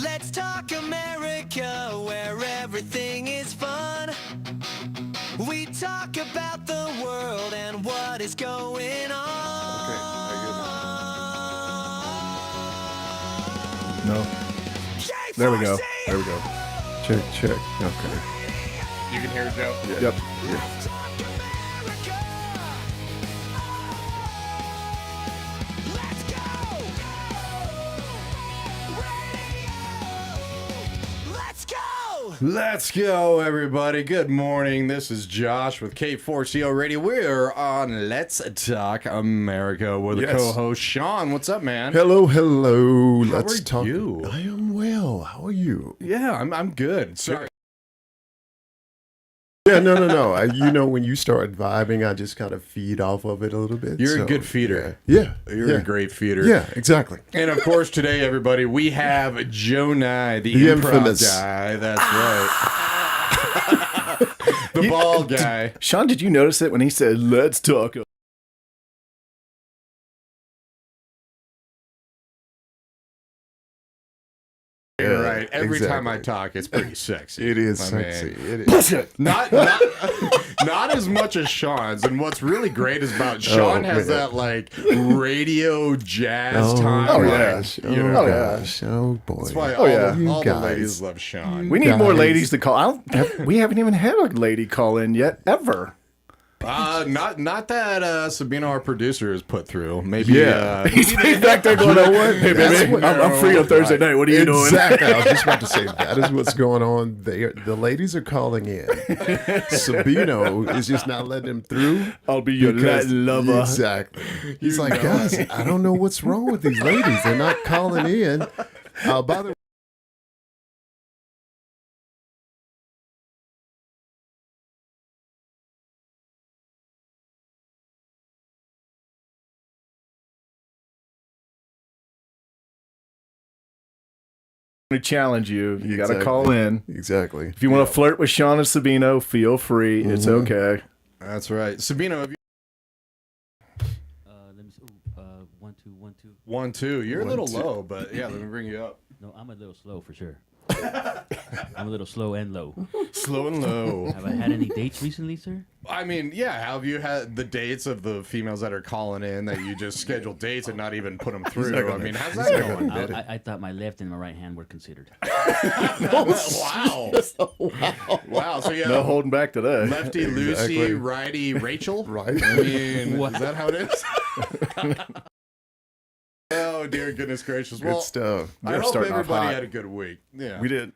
Let's talk America, where everything is fun. We talk about the world and what is going on. No. There we go. There we go. Check, check. Okay. You can hear it, Joe? Yeah. Yep. Yeah. Let's go, everybody. Good morning. This is Josh with K4CO Radio. We're on Let's Talk America with the co-host Sean. What's up, man? Hello, hello. How Let's are talk. you? I am well. How are you? Yeah, I'm good. Sorry. Yeah, no. You know, when you start vibing, I just kind of feed off of it a little bit. You're a good feeder. Yeah. You're a great feeder. Yeah, exactly. And of course, today, everybody, we have Joe Nye, the Improv infamous Guy. That's right. The bald guy. Sean, did you notice it when he said, "Let's talk"? You're right. Every time I exactly. talk, it's pretty sexy. It is my sexy. man. It is. Not as much as Sean's. And what's really great is about Sean has man. that like radio jazz time. Oh, like, gosh. you know, Gosh. Oh, boy. That's why yeah. all the guys. ladies love Sean. We need more Guys. ladies to call. We haven't even had a lady call in yet, ever. Not that Sabino, our producer, has put through. Maybe. Yeah. He's back there going, "Hey, baby, I'm free on Thursday night. What are you doing?" Exactly. I was just about to say that is what's going on. The ladies are calling in. Sabino is just not letting them through. I'll be your Latin lover. Exactly. He's like, guys, I don't know what's wrong with these ladies. They're not calling in. By the way, To challenge you, you got to Exactly. call in. exactly. If you want to flirt with Sean and Sabino, feel free. It's okay. That's right. Sabino, have you? Let me see. 1 2 1 2. 1 2. You're a little 1 2. low, but yeah, let me bring you up. No, I'm a little slow for sure. I'm a little slow and low. Slow and low. Have I had any dates recently, sir? I mean, yeah. Have you had the dates of the females that are calling in that you just schedule dates and not even put them through? I mean, how's that going? I thought my left and my right hand were considered. Wow. Wow. So yeah, No holding back today. lefty Lucy, Exactly. righty Rachel. Right. I mean, What? is that how it is? Oh dear goodness gracious! Well, Good stuff. I We're hope starting off everybody hot. had a good week. Yeah. We did.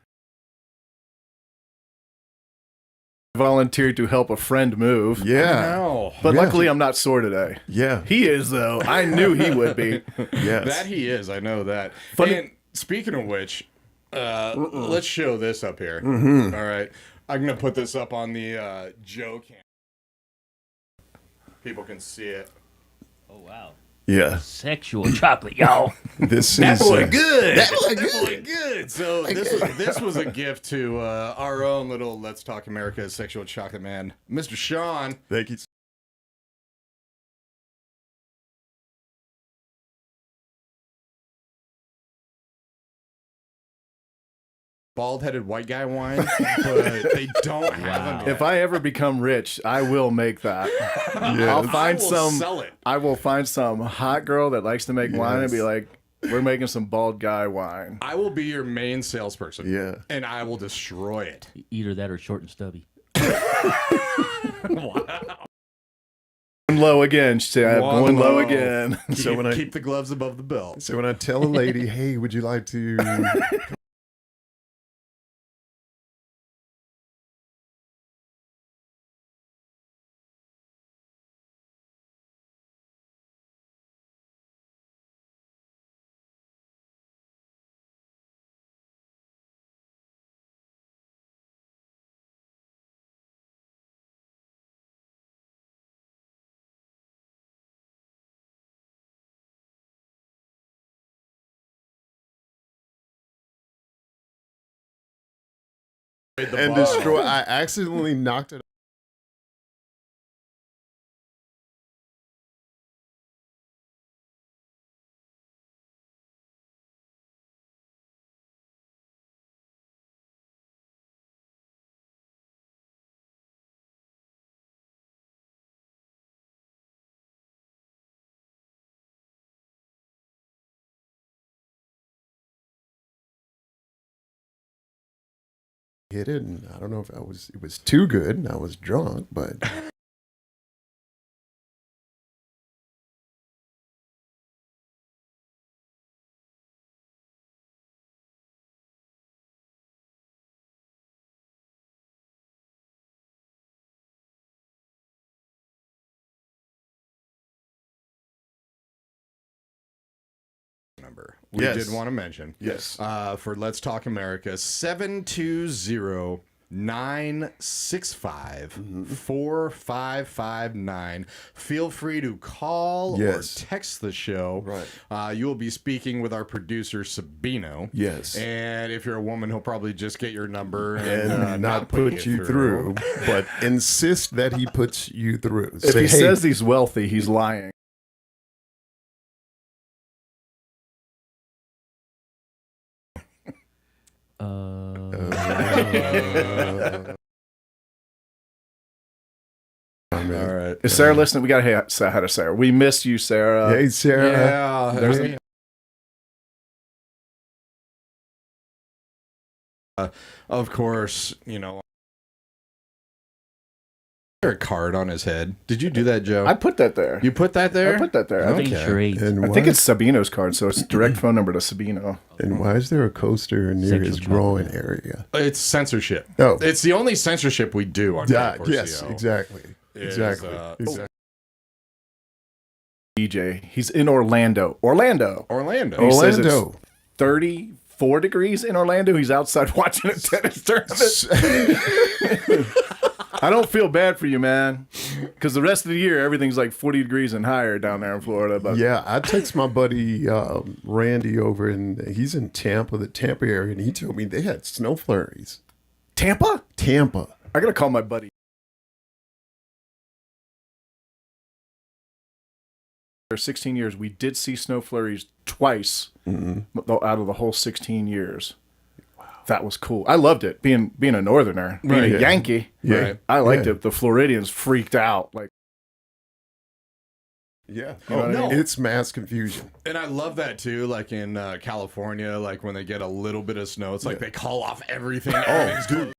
Volunteered to help a friend move. Yeah. No. But Yeah. luckily, I'm not sore today. Yeah. He is, though. I knew he would be. Yes. That he is. I know that. Funny- And speaking of which, let's show this up here. Mm-hmm. All right. I'm going to put this up on the Joe cam. People can see it. Oh, wow. Yeah. Sexual chocolate, y'all. This That is boy good. That boy That boy good. So this was a gift to our own little Let's Talk America sexual chocolate man, Mr. Sean. Thank you. Bald-headed white guy wine, but they don't have them yet. If I ever become rich, I will make that. I'll I find will some. sell it. I will find some hot girl that likes to make wine and be Yes. like, "We're making some bald guy wine." I will be your main salesperson. Yeah. And I will destroy it. Either that or short and stubby. Going low again, Chad. One Going low low. again. So when I keep the gloves above the belt. so when I tell a lady, hey, would you like to and destroy? I accidentally knocked it hit it, and I don't know if it was too good, and I was drunk, but Number we Yes. did want to mention. Yes. For Let's Talk America, 720-965-4559. Feel free to call Yes. or text the show. Right. You will be speaking with our producer Sabino. Yes. And if you're a woman, he'll probably just get your number and not put you through, but insist that he puts you through. If Say, he hey, says he's wealthy, he's lying. All right. Is Sarah listening? We got to say hi to Sarah. We miss you, Sarah. hey, Sarah. Yeah. There's hey. Of course, you know. A card on his head. Did you do that, Joe? I put that there. You put that there? I put that there. I I, think Okay. charades. And I why, think it's Sabino's card, so it's direct phone number to Sabino. and why is there a coaster near Sexual his chocolate. groin area? It's censorship. Oh. It's the only censorship we do on Yeah, K4CO. yes, exactly. Is, Exactly. uh, exactly. DJ. He's in Orlando. Orlando. Orlando. He says it's Orlando. 34 degrees in Orlando. He's outside watching a tennis tournament. I don't feel bad for you, man. Because the rest of the year, everything's like 40 degrees and higher down there in Florida. But Yeah, I text my buddy Randy over, and he's in Tampa, the Tampa area, and he told me they had snow flurries. Tampa? Tampa. I got to call my buddy. For 16 years, we did see snow flurries twice out of the whole 16 years. Wow. That was cool. I loved it. Being a northerner, being Right. a Yankee. Yeah. Right. I liked Yeah. it. The Floridians freaked out. Like, Yeah. You know what I mean? It's mass confusion. And I love that too, like in California, like when they get a little bit of snow, it's like they call off everything. Oh, dude.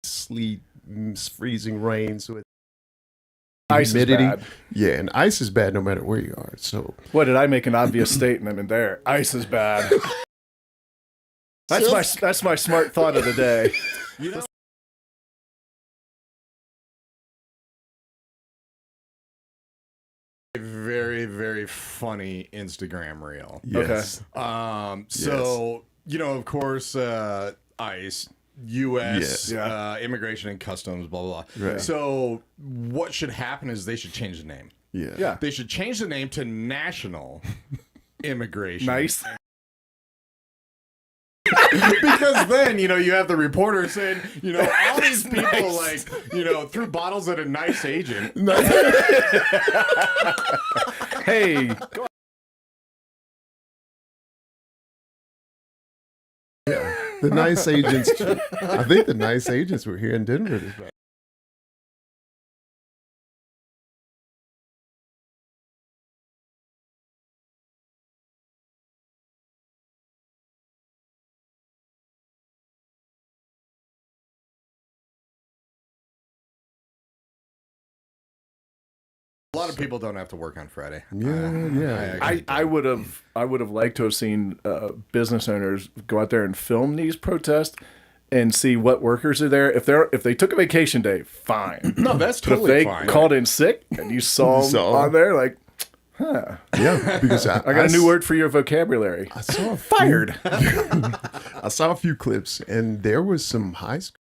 Sleet, freezing rain, so it's ice is humidity. bad. Yeah, and ice is bad no matter where you are. So What, did I make an obvious statement in there? Ice is bad. That's my smart thought of the day. You know, a very, very funny Instagram reel. yes. So, you know, of course, ICE, U.S. Yeah. Immigration and Customs, blah, blah, blah. Right. So what should happen is they should change the name. Yeah. Yeah. They should change the name to National Immigration. Nice. Because then, you know, you have the reporter saying, you know, all these people, like, you know, threw bottles at a nice agent. Hey, The nice agents. I think the nice agents were here in Denver. This week. A lot of people don't have to work on Friday. Yeah. I would have liked to have seen business owners go out there and film these protests and see what workers are there. If they took a vacation day, fine. No, that's But if totally they fine. called in sick and you saw them on there, like, Yeah, because I got a new word for your vocabulary. I saw Fired. I saw a few clips, and there was some high school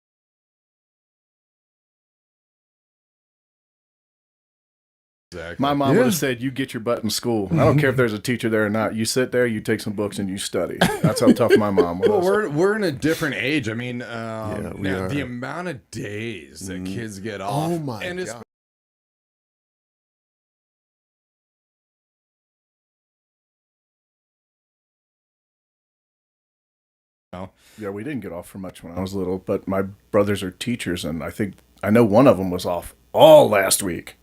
Exactly. My mom would have said, "You get your butt in school. I don't care if there's a teacher there or not. You sit there, you take some books, and you study." That's how tough my mom was. Well, we're in a different age. I mean, we now are. the amount of days that kids get off. Oh my and god. Yeah, we didn't get off for much when I was little, but my brothers are teachers, and I know one of them was off all last week.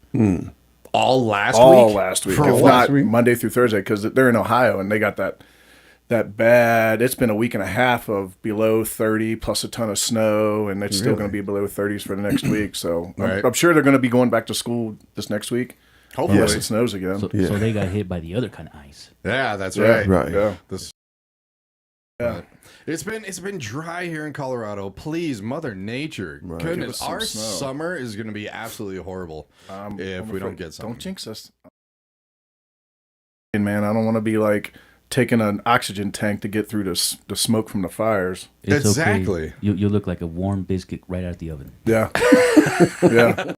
All last All week? last week, For if all not last week? Monday through Thursday, because they're in Ohio and they got that bad. It's been a week and a half of below 30 plus a ton of snow, and it's still going to be below 30s for the next week. So Right. I'm sure they're going to be going back to school this next week. Hopefully. Unless it snows again. So they got hit by the other kind of ice. Yeah, that's Yeah, right. Right. Yeah. This, Yeah. it's been dry here in Colorado. Please, Mother Nature, Give us goodness, some our snow. summer is going to be absolutely horrible if I'm we don't afraid- get some. Don't jinx us. Man, I don't want to be like taking an oxygen tank to get through the smoke from the fires. It's Exactly. Okay. You look like a warm biscuit right out of the oven. Yeah. Yeah.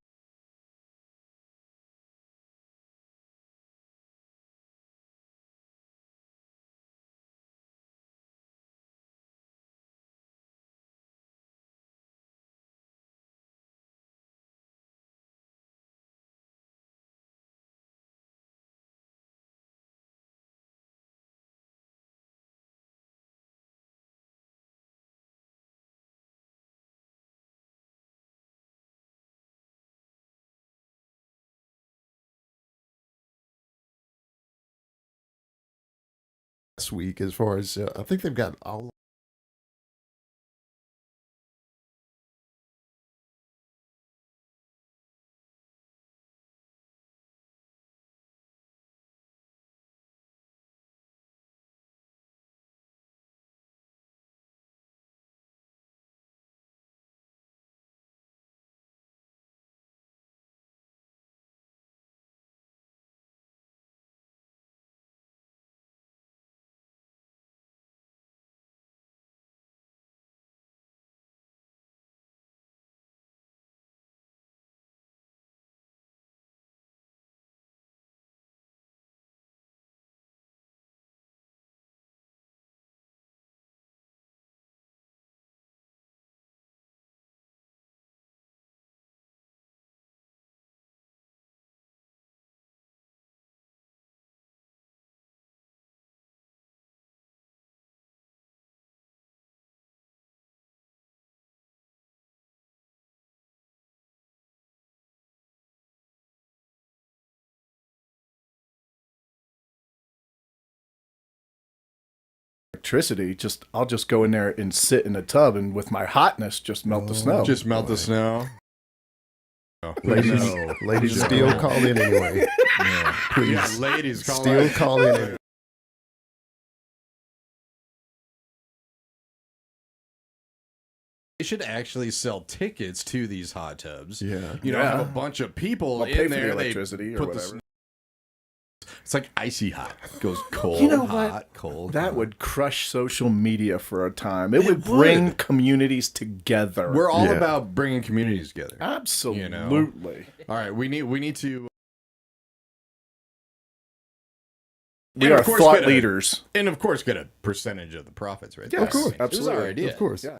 This week, as far as I think they've got all. Electricity, I'll just go in there and sit in a tub and with my hotness just melt the snow. Just melt the snow. Ladies, still call in anyway. Please, Yeah, ladies, call still in. call in. Anyway. They should actually sell tickets to these hot tubs. Yeah. You know, Yeah. have a bunch of people I'll pay in for the there. electricity or put the whatever. It's like icy hot. It goes cold, You know what? hot, cold. That would crush social media for a time. It would would. bring communities together. We're all Yeah. about bringing communities together. Absolutely. All right, we need to. We And are of course thought get a- leaders. And of course, get a percentage of the profits, right? Yes, Of course. It was our absolutely. idea. Of course. Yeah.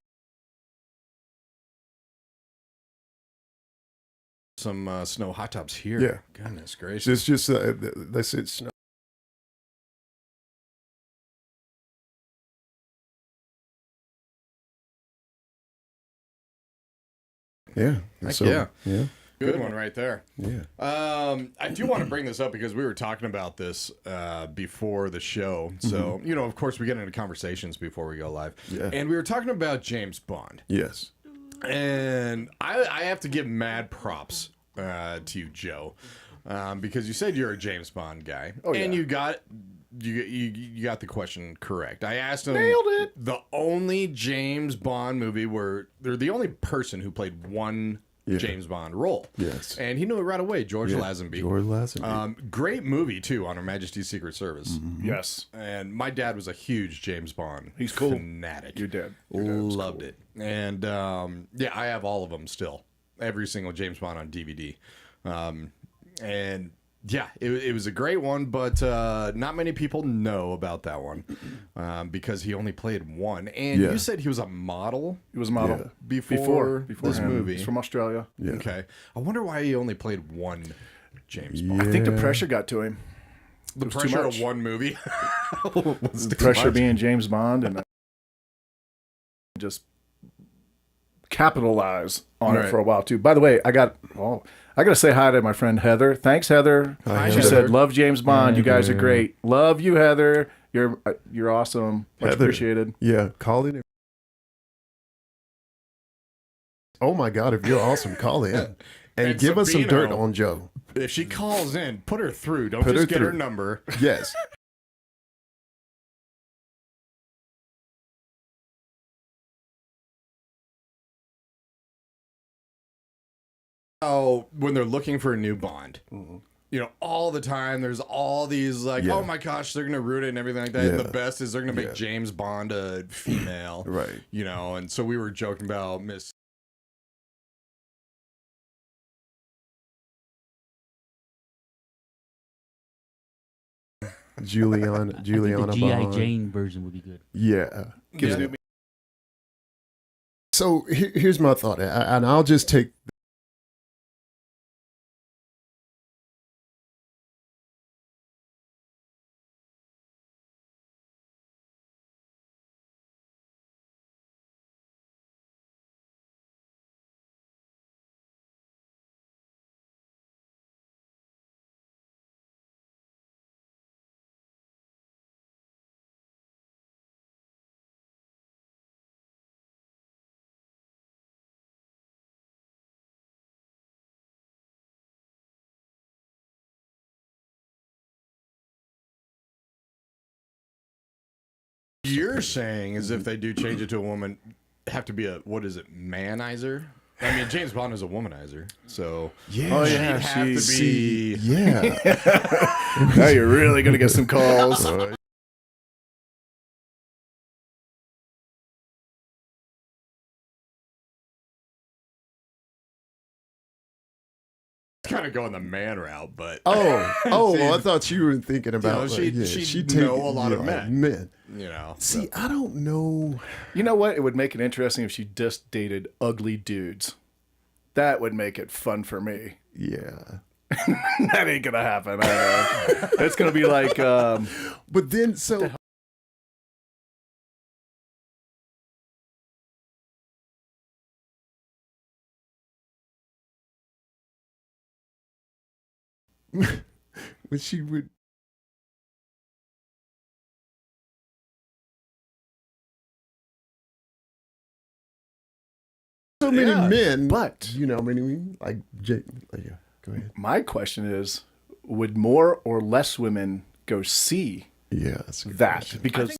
Some snow hot tubs here. Yeah. Goodness gracious. It's just they said snow. Yeah. Heck yeah. Yeah. Good one right there. Yeah. I do want to bring this up because we were talking about this before the show. So, you know, of course, we get into conversations before we go live. Yeah. And we were talking about James Bond. Yes. And I have to give mad props to you, Joe, because you said you're a James Bond guy. Oh, and yeah. you got the question correct. I asked him. Nailed it. The only James Bond movie where they're the only person who played one James Bond role. Yes. And he knew it right away, George Lazenby. George Lazenby. Great movie, too, on Her Majesty's Secret Service. Yes. And my dad was a huge James Bond He's cool. fanatic. Your dad. Loved it. And, yeah, I have all of them still. Every single James Bond on DVD. And Yeah, it was a great one, but not many people know about that one because he only played one. And Yeah. you said he was a model He was a model before this him. movie. He's from Australia. Yeah. Okay. I wonder why he only played one James Bond. I think the pressure got to him. The was too pressure much. of one movie. The pressure being James Bond and just capitalize on it Right. for a while too. By the way, I got to say hi to my friend Heather. Thanks, Heather. Hi, She Heather. said, "Love James Bond. You guys are great. Love you, Heather. You're awesome. Much Heather. appreciated." Yeah, call in. Oh my God, if you're awesome, call in and give us some Sabino, dirt on Joe. If she calls in, put her through. Don't Put just her get her through. number. Yes. Oh, when they're looking for a new Bond. You know, all the time there's all these like, Yeah. oh my gosh, they're gonna ruin it and everything like that. And Yeah. the best is they're gonna make Yeah. James Bond a female. Right. You know, and so we were joking about Miss Juliana I think the G.I. Bond. Jane version would be good. Yeah. Yeah. So here's my thought, and I'll just take. You're saying is if they do change it to a woman, have to be a what is it, manizer? I mean, James Bond is a womanizer, so Yeah. Oh, she'd yeah, have to be. See, yeah. Now you're really gonna get some calls. Kind of going the man route, but Oh, See, well, I thought you were thinking about. she'd know a lot of men. Men. you know. See, I don't know. You know what? It would make it interesting if she just dated ugly dudes. That would make it fun for me. Yeah. That ain't gonna happen. I know. It's gonna be like But then, so when she would. So many Yeah, men, but- you know, I mean, like, yeah, go ahead. my question is, would more or less women go see Yeah, that's a good that? question. Because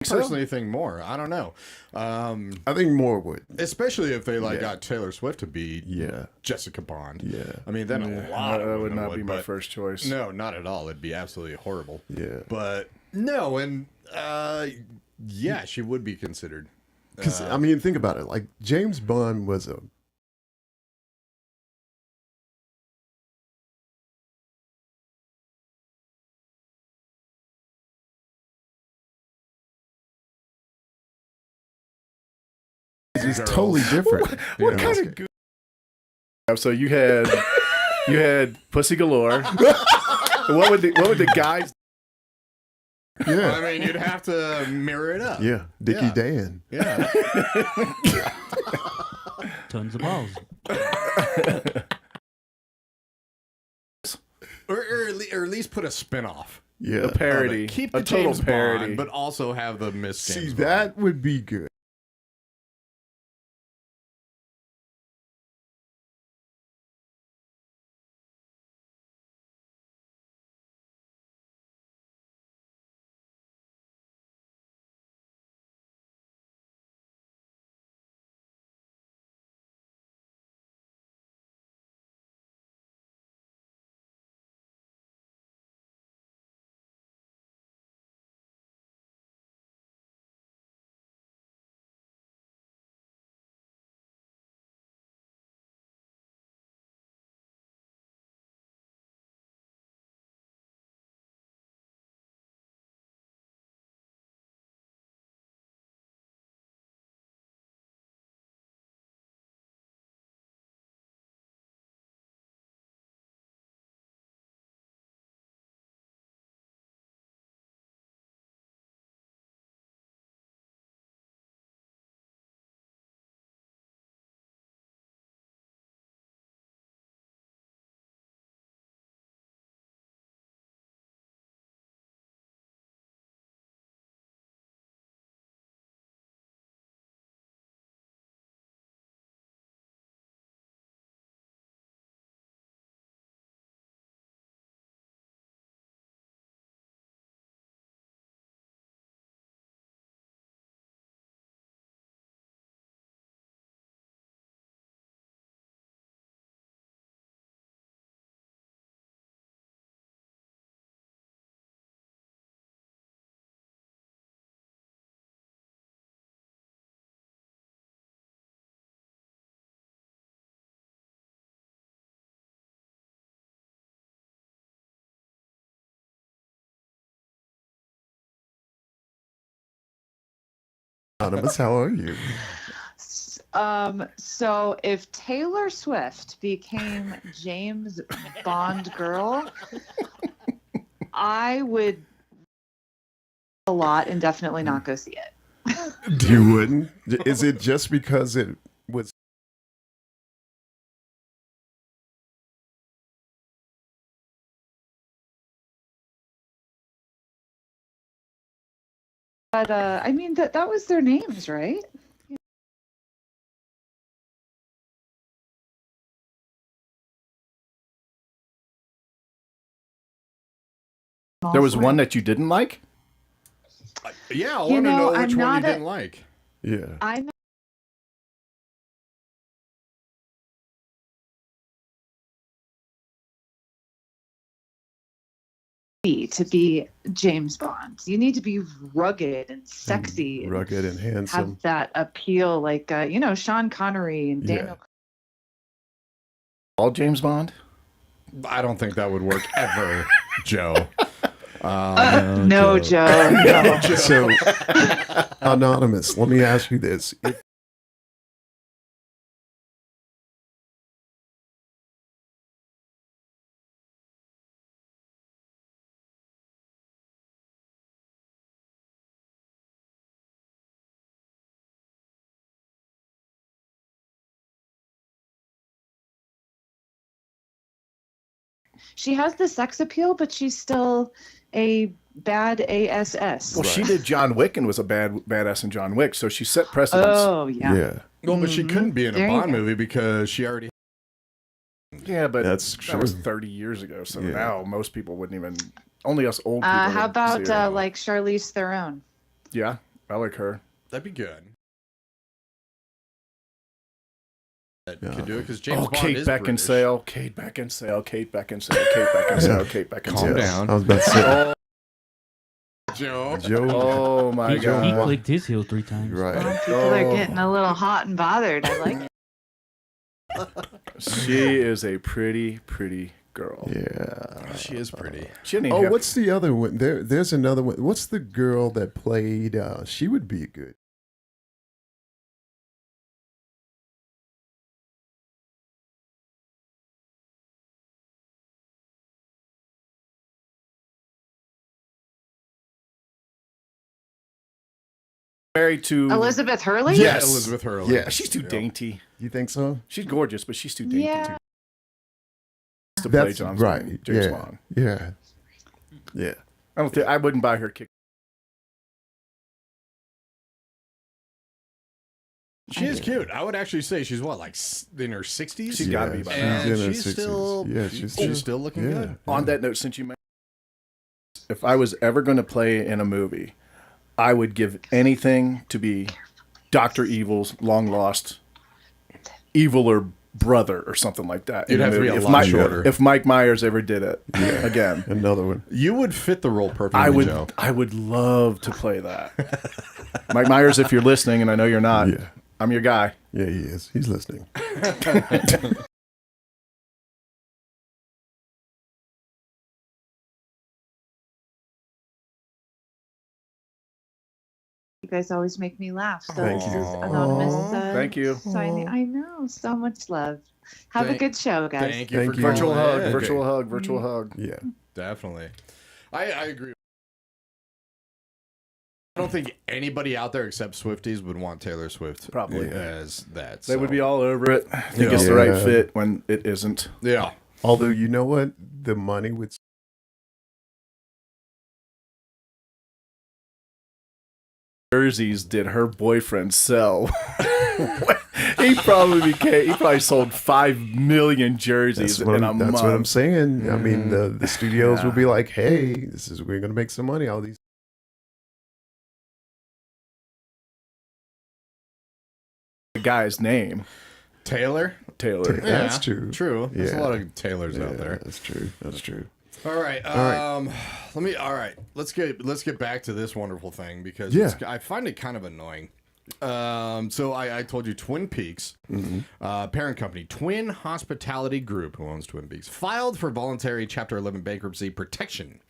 I personally think more. I don't know. I think more would. Especially if they like Yeah. got Taylor Swift to be Yeah, Jessica Bond. yeah, I mean, then a lot of that would women not be my but first choice. No, not at all. It'd be absolutely horrible. yeah. But no, and yeah, she would be considered. Because I mean, think about it. Like James Bond was a it's totally different. What you know? kind of goo- So you had pussy galore. What would the guys? Yeah, I mean, you'd have to mirror it up. yeah. Dickie Yeah. Dan. Yeah. Tons of balls. or at least put a spin-off. Yeah. A parody, Keep a the total James parody. Bond, but also have the Miss See, James Bond. that would be good. Anonymous, how are you? So if Taylor Swift became James Bond girl, I would a lot and definitely not go see it. You wouldn't? Is it just because it was? But I mean that was their names, right? There was one that you didn't like? Yeah, I You want to know, know I'm which one you not a- didn't like. Yeah. I'm to be James Bond. You need to be rugged and sexy, and Rugged and handsome. have that appeal, like Sean Connery and Yeah. Daniel. All James Bond? I don't think that would work ever, Joe. No, Joe. No. So, Anonymous, let me ask you this. She has the sex appeal, but she's still a bad ASS. Well, she did John Wick and was a badass in John Wick, so she set precedence. Oh, yeah. Yeah. Well, but she couldn't be in a There you Bond go. movie because she already. Yeah, but That's that was true. 30 years ago, so Yeah. now most people wouldn't even. Only us old people. How would about see her. like Charlize Theron? Yeah, I like her. That'd be good. That Yeah. could do it because James Oh, Bond Kate is British. Beckinsale, Kate Beckinsale, Kate Beckinsale, Kate Beckinsale, Kate Beckinsale. Calm down. I was about to say, Joe. Joe. Oh my He god. clicked his heel 3 times. Right. People are getting a little hot and bothered. I like it. She is a pretty, pretty girl. Yeah. She is pretty. She didn't even Oh, have- what's the other one? There's another one. What's the girl that played? She would be good. married to Elizabeth Hurley? Yes. Elizabeth Hurley. Yeah. She's too dainty. You think so? She's gorgeous, but she's too dainty Yeah. to play That's James right. James yeah. Bond. Yeah. Yeah. I wouldn't buy her kick. She is cute. I would actually say she's what, like in her 60s? She's gotta be by now. And in her she's 60s. still, Yeah, she's still looking yeah. good. On that note, since you mentioned, if I was ever going to play in a movie, I would give anything to be Dr. Evil's long lost eviler brother or something like that. You'd in a have to be movie. a lot shorter. If Mike Myers ever did it again, Another one. You would fit the role perfectly, I would. Joe. I would love to play that. Mike Myers, if you're listening, and I know you're not, Yeah. I'm your guy. Yeah, he is. He's listening. You guys always make me laugh. So Thank this you. is Anonymous. Thank you. Signing. I know. So much love. Have a Thank- good show, guys. Thank you Thank for you. calling Virtual hug. in. Virtual hug. Virtual hug. Yeah. Definitely. I agree. I don't think anybody out there except Swifties would want Taylor Swift Probably. as that. They would so. be all over it. I think Yeah. it's the right Yeah. fit when it isn't. Yeah. Although, you know what? The money would. Jerseys did her boyfriend sell? He probably sold 5 million jerseys That's what, in a I'm, month. that's what I'm saying. I mean, the studios Yeah. will be like, hey, we're going to make some money. All these. The guy's name, Taylor? Taylor. That's Yeah, true. True. There's a Yeah. lot of Taylors out there. That's true. That's true. All right. right. Let's get back to this wonderful thing because Yeah. I find it kind of annoying. So I told you Twin Peaks, parent company, Twin Hospitality Group, who owns Twin Peaks, filed for voluntary Chapter 11 bankruptcy protection.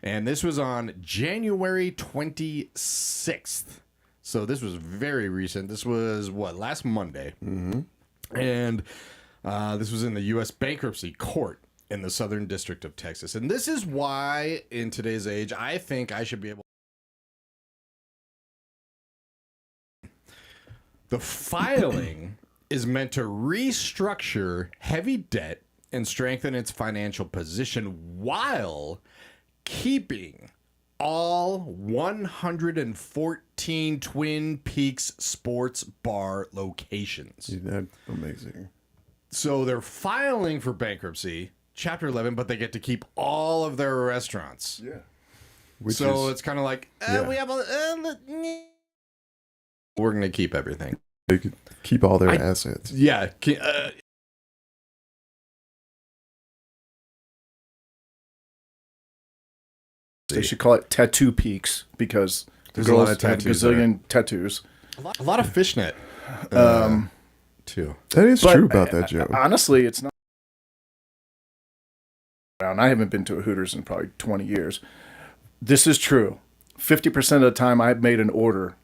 And this was on January 26th. So this was very recent. This was last Monday, and this was in the U.S. bankruptcy court in the Southern District of Texas. And this is why, in today's age, I think I should be able. The filing is meant to restructure heavy debt and strengthen its financial position while keeping all 114 Twin Peaks sports bar locations. Isn't that amazing? So they're filing for bankruptcy, Chapter 11, but they get to keep all of their restaurants. Yeah. So it's kind of like, yeah. we have we're going to keep everything. They could keep all their assets. Yeah. They should call it Tattoo Peaks because the There's a lot girls of have tattoos gazillion tattoos. A lot of fishnet. Too. That is But, true about that, Joe. Honestly, it's not. I haven't been to a Hooters in probably 20 years. This is true. 50% of the time I made an order,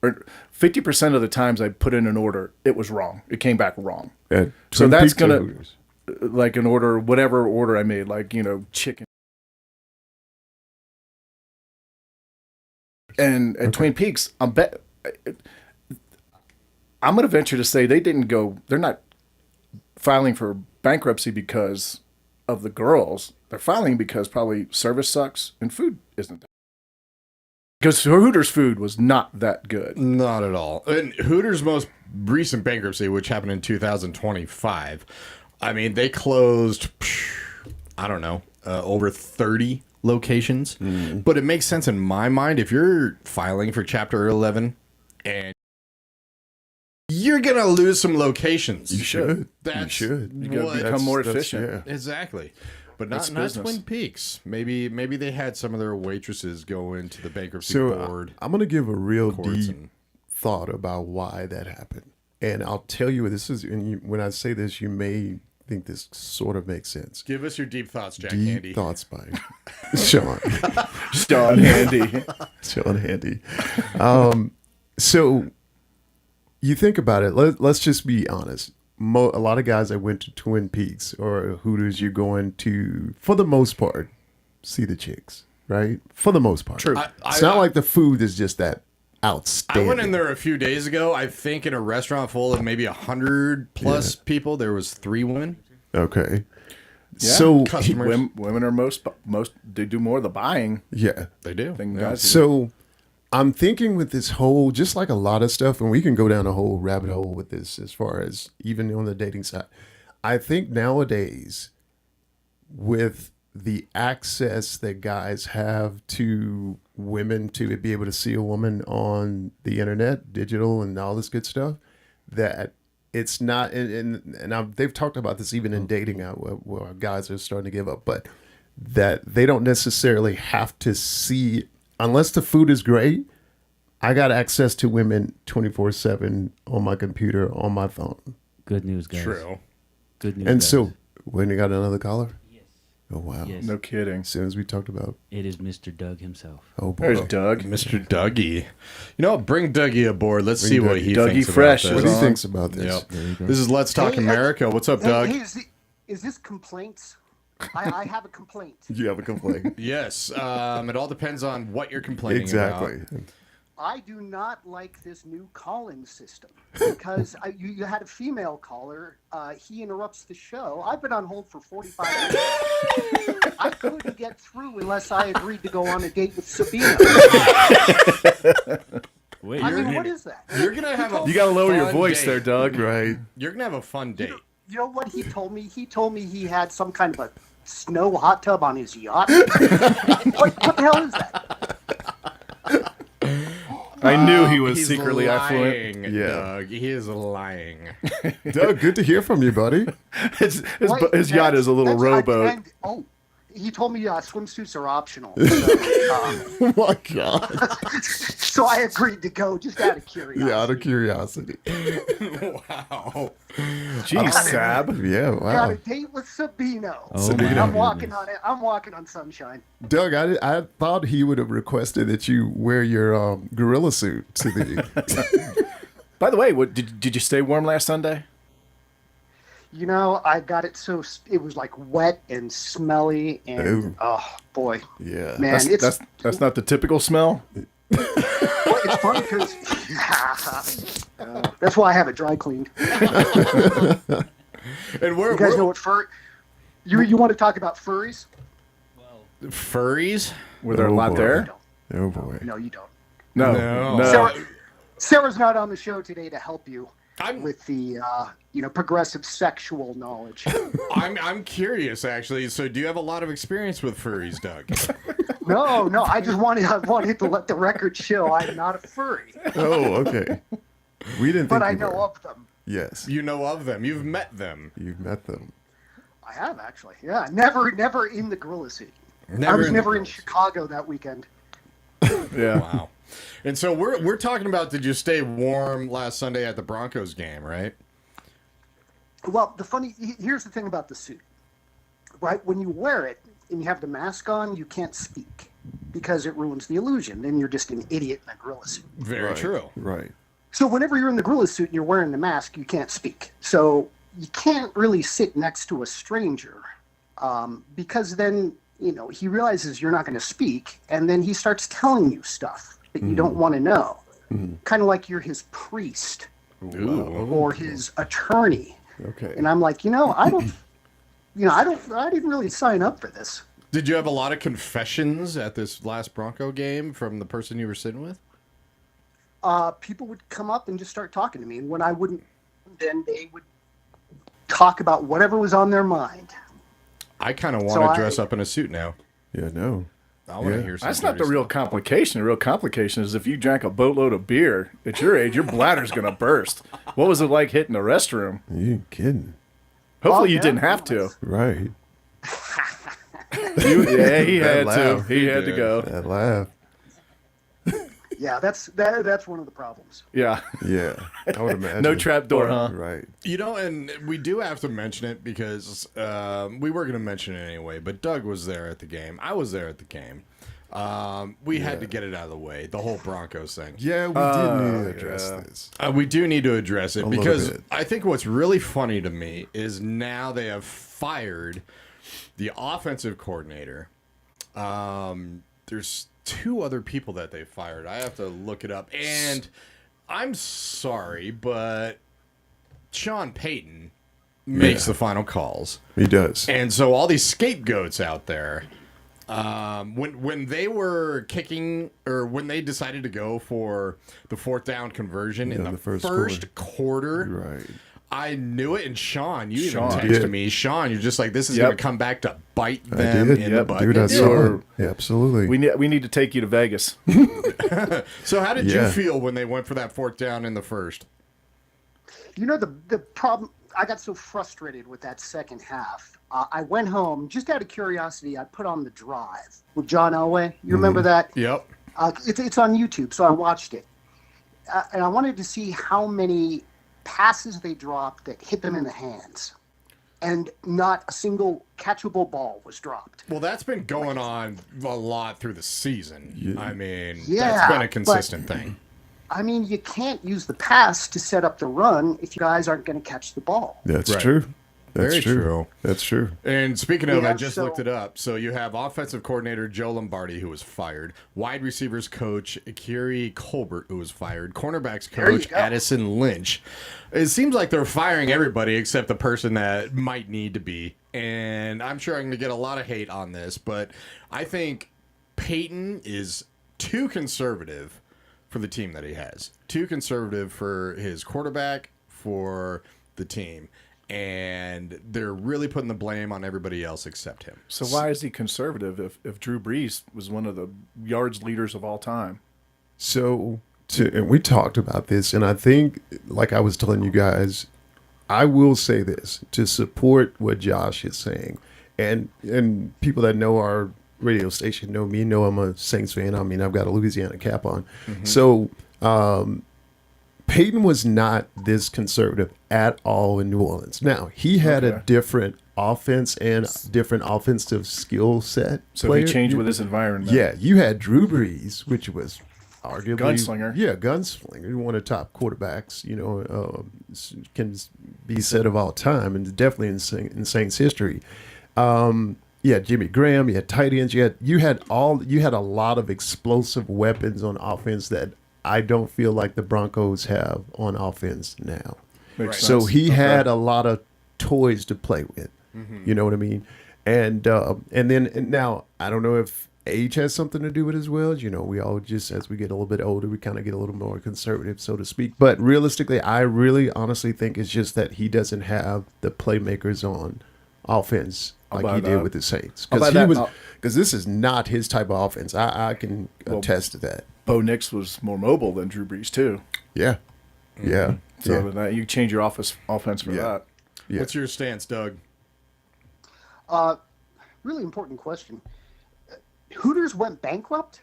or 50% of the times I put in an order, it was wrong. It came back wrong. At So Twin that's Peaks or gonna, Hooters? like an order, whatever order I made, like, chicken. And at Twin Peaks, I'm going to venture to say they're not filing for bankruptcy because of the girls. They're filing because probably service sucks and food isn't that. Because Hooters food was not that good. Not at all. And Hooters' most recent bankruptcy, which happened in 2025, I mean, they closed, I don't know, over 30 locations. But it makes sense in my mind if you're filing for Chapter 11 and you're going to lose some locations. You should. That's You should. You got to become more efficient. Yeah. Exactly. But not business. Twin Peaks. Maybe they had some of their waitresses go into the bankruptcy So board. I'm going to give a real courts deep and- thought about why that happened. And I'll tell you, this is, and when I say this, you may think this sort of makes sense. Give us your deep thoughts, Jack Deep Handy. thoughts by Sean. Sean Handy. Sean Handy. So you think about it. Let's just be honest. A lot of guys that went to Twin Peaks or Hooters, you're going to, for the most part, see the chicks, right? For the most part. True. It's not like the food is just that I outstanding. went in there a few days ago. I think in a restaurant full of maybe 100 plus people, there was 3 women. Okay. Yeah. So, Customers. Women are most, they do more of the buying yeah. They do. than guys do. So I'm thinking with this whole, just like a lot of stuff, and we can go down a whole rabbit hole with this as far as even on the dating side. I think nowadays, with the access that guys have to women to be able to see a woman on the internet, digital, and all this good stuff, that it's not, they've talked about this even in dating out where guys are starting to give up, but that they don't necessarily have to see, unless the food is great. I got access to women 24/7 on my computer, on my phone. Good news, guys. True. Good news. And guys. so, when you got another caller? Yes. Oh, wow. Yes. No kidding. As soon as we talked about, It is Mr. Doug himself. oh, boy. There's Doug. Mr. Dougie. You know what? Bring Dougie aboard. Let's see Bring what Dougie. he Dougie thinks Fresh about What this. do you on. think about this? Yep. There you go. This is Let's Talk Hey, America. What's up, Doug? Hey, is this complaints? I have a complaint. You have a complaint. Yes. It all depends on what you're complaining Exactly. about. I do not like this new call-in system because you had a female caller. He interrupts the show. I've been on hold for 45 minutes. I couldn't get through unless I agreed to go on a date with Sabina. Wait, I mean, what is that? You're gonna have a You got to lower your fun voice date. there, Doug. Right. You're gonna have a fun date. You know what he told me? He told me he had some kind of a snow hot tub on his yacht. what the hell is that? I knew he was He's secretly affluent. lying, Yeah. Doug. He is lying. Doug, good to hear from you, buddy. His Wait, yacht is a little that's- rowboat. He told me swimsuits are optional. Oh my God. So I agreed to go just out of curiosity. Yeah, out of curiosity. Wow. Geez, Sab. Yeah, Got wow. a date with Sabino. Oh my I'm walking on it. I'm walking on sunshine. Doug, I thought he would have requested that you wear your gorilla suit to the. By the way, what did you stay warm last Sunday? You know, I got it so it was like wet and smelly, and Ooh. oh boy, Yeah. man, That's not the typical smell. well, it's funny because that's why I have it dry cleaned. And we're, You guys know what you want to talk about furries? furries? Were there a lot boy. there? Oh boy. No, you don't. No. No. Sarah's not on the show today to help you I'm with the progressive sexual knowledge. I'm curious actually. So do you have a lot of experience with furries, Doug? No, I wanted to let the record show I'm not a furry, Oh, okay. We didn't but think I you know were. of them. Yes. You know of them. You've met them. You've met them. I have actually. Yeah, never in the gorilla suit. I was never in Chicago that weekend. Yeah. Wow. And so we're talking about, did you stay warm last Sunday at the Broncos game, right? Well, here's the thing about the suit, right? When you wear it and you have the mask on, you can't speak because it ruins the illusion. Then you're just an idiot in a gorilla suit. Very Right. true. Right. So whenever you're in the gorilla suit and you're wearing the mask, you can't speak. So you can't really sit next to a stranger because then, he realizes you're not going to speak, and then he starts telling you stuff that you don't want to know. Kind of like you're his priest or his attorney. Okay. And I'm like, I didn't really sign up for this. Did you have a lot of confessions at this last Bronco game from the person you were sitting with? People would come up and just start talking to me, and when I wouldn't, then they would talk about whatever was on their mind. I kind of want So to dress up in a suit now. Yeah, no. I want to Yeah. hear some That's not the dirty real stuff. complication. The real complication is if you drank a boatload of beer at your age, your bladder's going to burst. What was it like hitting the restroom? You ain't kidding. Hopefully Oh, you yeah, didn't have no, to. that's- Right. Yeah, he had to. laugh. He had to did. go. That laugh. Yeah, that's one of the problems. Yeah. Yeah. I would imagine. No trap door, huh? Right. And we do have to mention it because we were going to mention it anyway, but Doug was there at the game. I was there at the game. We had to get it out of the way, the whole Broncos thing. Yeah, we did need to address this. We do need to address it little because bit. I think what's really funny to me is now they have fired the offensive coordinator. There's two other people that they fired. I have to look it up. And I'm sorry, but Sean Payton makes the final calls. He does. And so all these scapegoats out there, when they were kicking, or when they decided to go for the fourth down conversion in the first quarter, Right. I knew it. And Sean, you Sean. even texted Did. me, Sean, you're just like, this is Yep. going to come back to bite I them did. in the butt. Dude, I It saw did. it. Yeah, absolutely. We need to take you to Vegas. So how did Yeah. you feel when they went for that fourth down in the first? The problem, I got so frustrated with that second half. I went home, just out of curiosity, I put on The Drive with John Elway. You remember that? Yep. It's on YouTube, so I watched it. And I wanted to see how many passes they dropped that hit them in the hands. And not a single catchable ball was dropped. Well, that's been going on a lot through the season. Yeah. I mean, Yeah, that's been a but- consistent thing. I mean, you can't use the pass to set up the run if you guys aren't going to catch the ball. That's Right. true. That's Very true. That's true. And speaking of, I Yeah, just so- looked it up. So you have offensive coordinator Joe Lombardi, who was fired. Wide receivers coach Akiri Colbert, who was fired. Cornerbacks There you coach go. Addison Lynch. It seems like they're firing everybody except the person that might need to be. And I'm sure I'm going to get a lot of hate on this, but I think Peyton is too conservative for the team that he has. Too conservative for his quarterback, for the team. And they're really putting the blame on everybody else except him. So why is he conservative if Drew Brees was one of the yards leaders of all time? So, and we talked about this, and I think, like I was telling you guys, I will say this to support what Josh is saying, and people that know our radio station know me, know I'm a Saints fan. I mean, I've got a Louisiana cap on. So Peyton was not this conservative at all in New Orleans. Now, he had a different offense and different offensive skill set. So he changed with his environment. Yeah, you had Drew Brees, which was arguably Gunslinger. Yeah, gunslinger. One of the top quarterbacks, can be said of all time, and definitely in Saints history. Yeah, Jimmy Graham. You had tight ends. You had a lot of explosive weapons on offense that I don't feel like the Broncos have on offense now. Makes So sense. he had a lot of toys to play with. You know what I mean? And now I don't know if age has something to do with it as well. We all just, as we get a little bit older, we kind of get a little more conservative, so to speak. But realistically, I really honestly think it's just that he doesn't have the playmakers on offense like he did with the Saints. Because this is not his type of offense. I can attest to that. Bo Nix was more mobile than Drew Brees too. Yeah. Yeah. So with that, you change your offense for that. Yeah. What's your stance, Doug? Really important question. Hooters went bankrupt?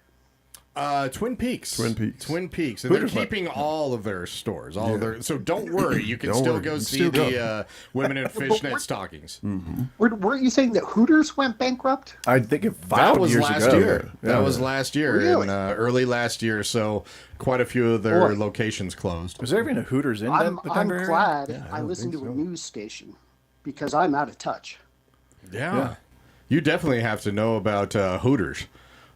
Twin Peaks. Twin Peaks. Twin Peaks. And Hooters they're keeping all of their stores. So don't worry. You can still go see the women in fishnet stockings. Weren't you saying that Hooters went bankrupt? I think it That filed was years last ago. year. Yeah. That was last year. Really? Early last year. So quite a few of their Boy. locations closed. Was there even a Hooters in I'm the Denver area? glad I listened to a news station because I'm out of touch. Yeah. You definitely have to know about Hooters.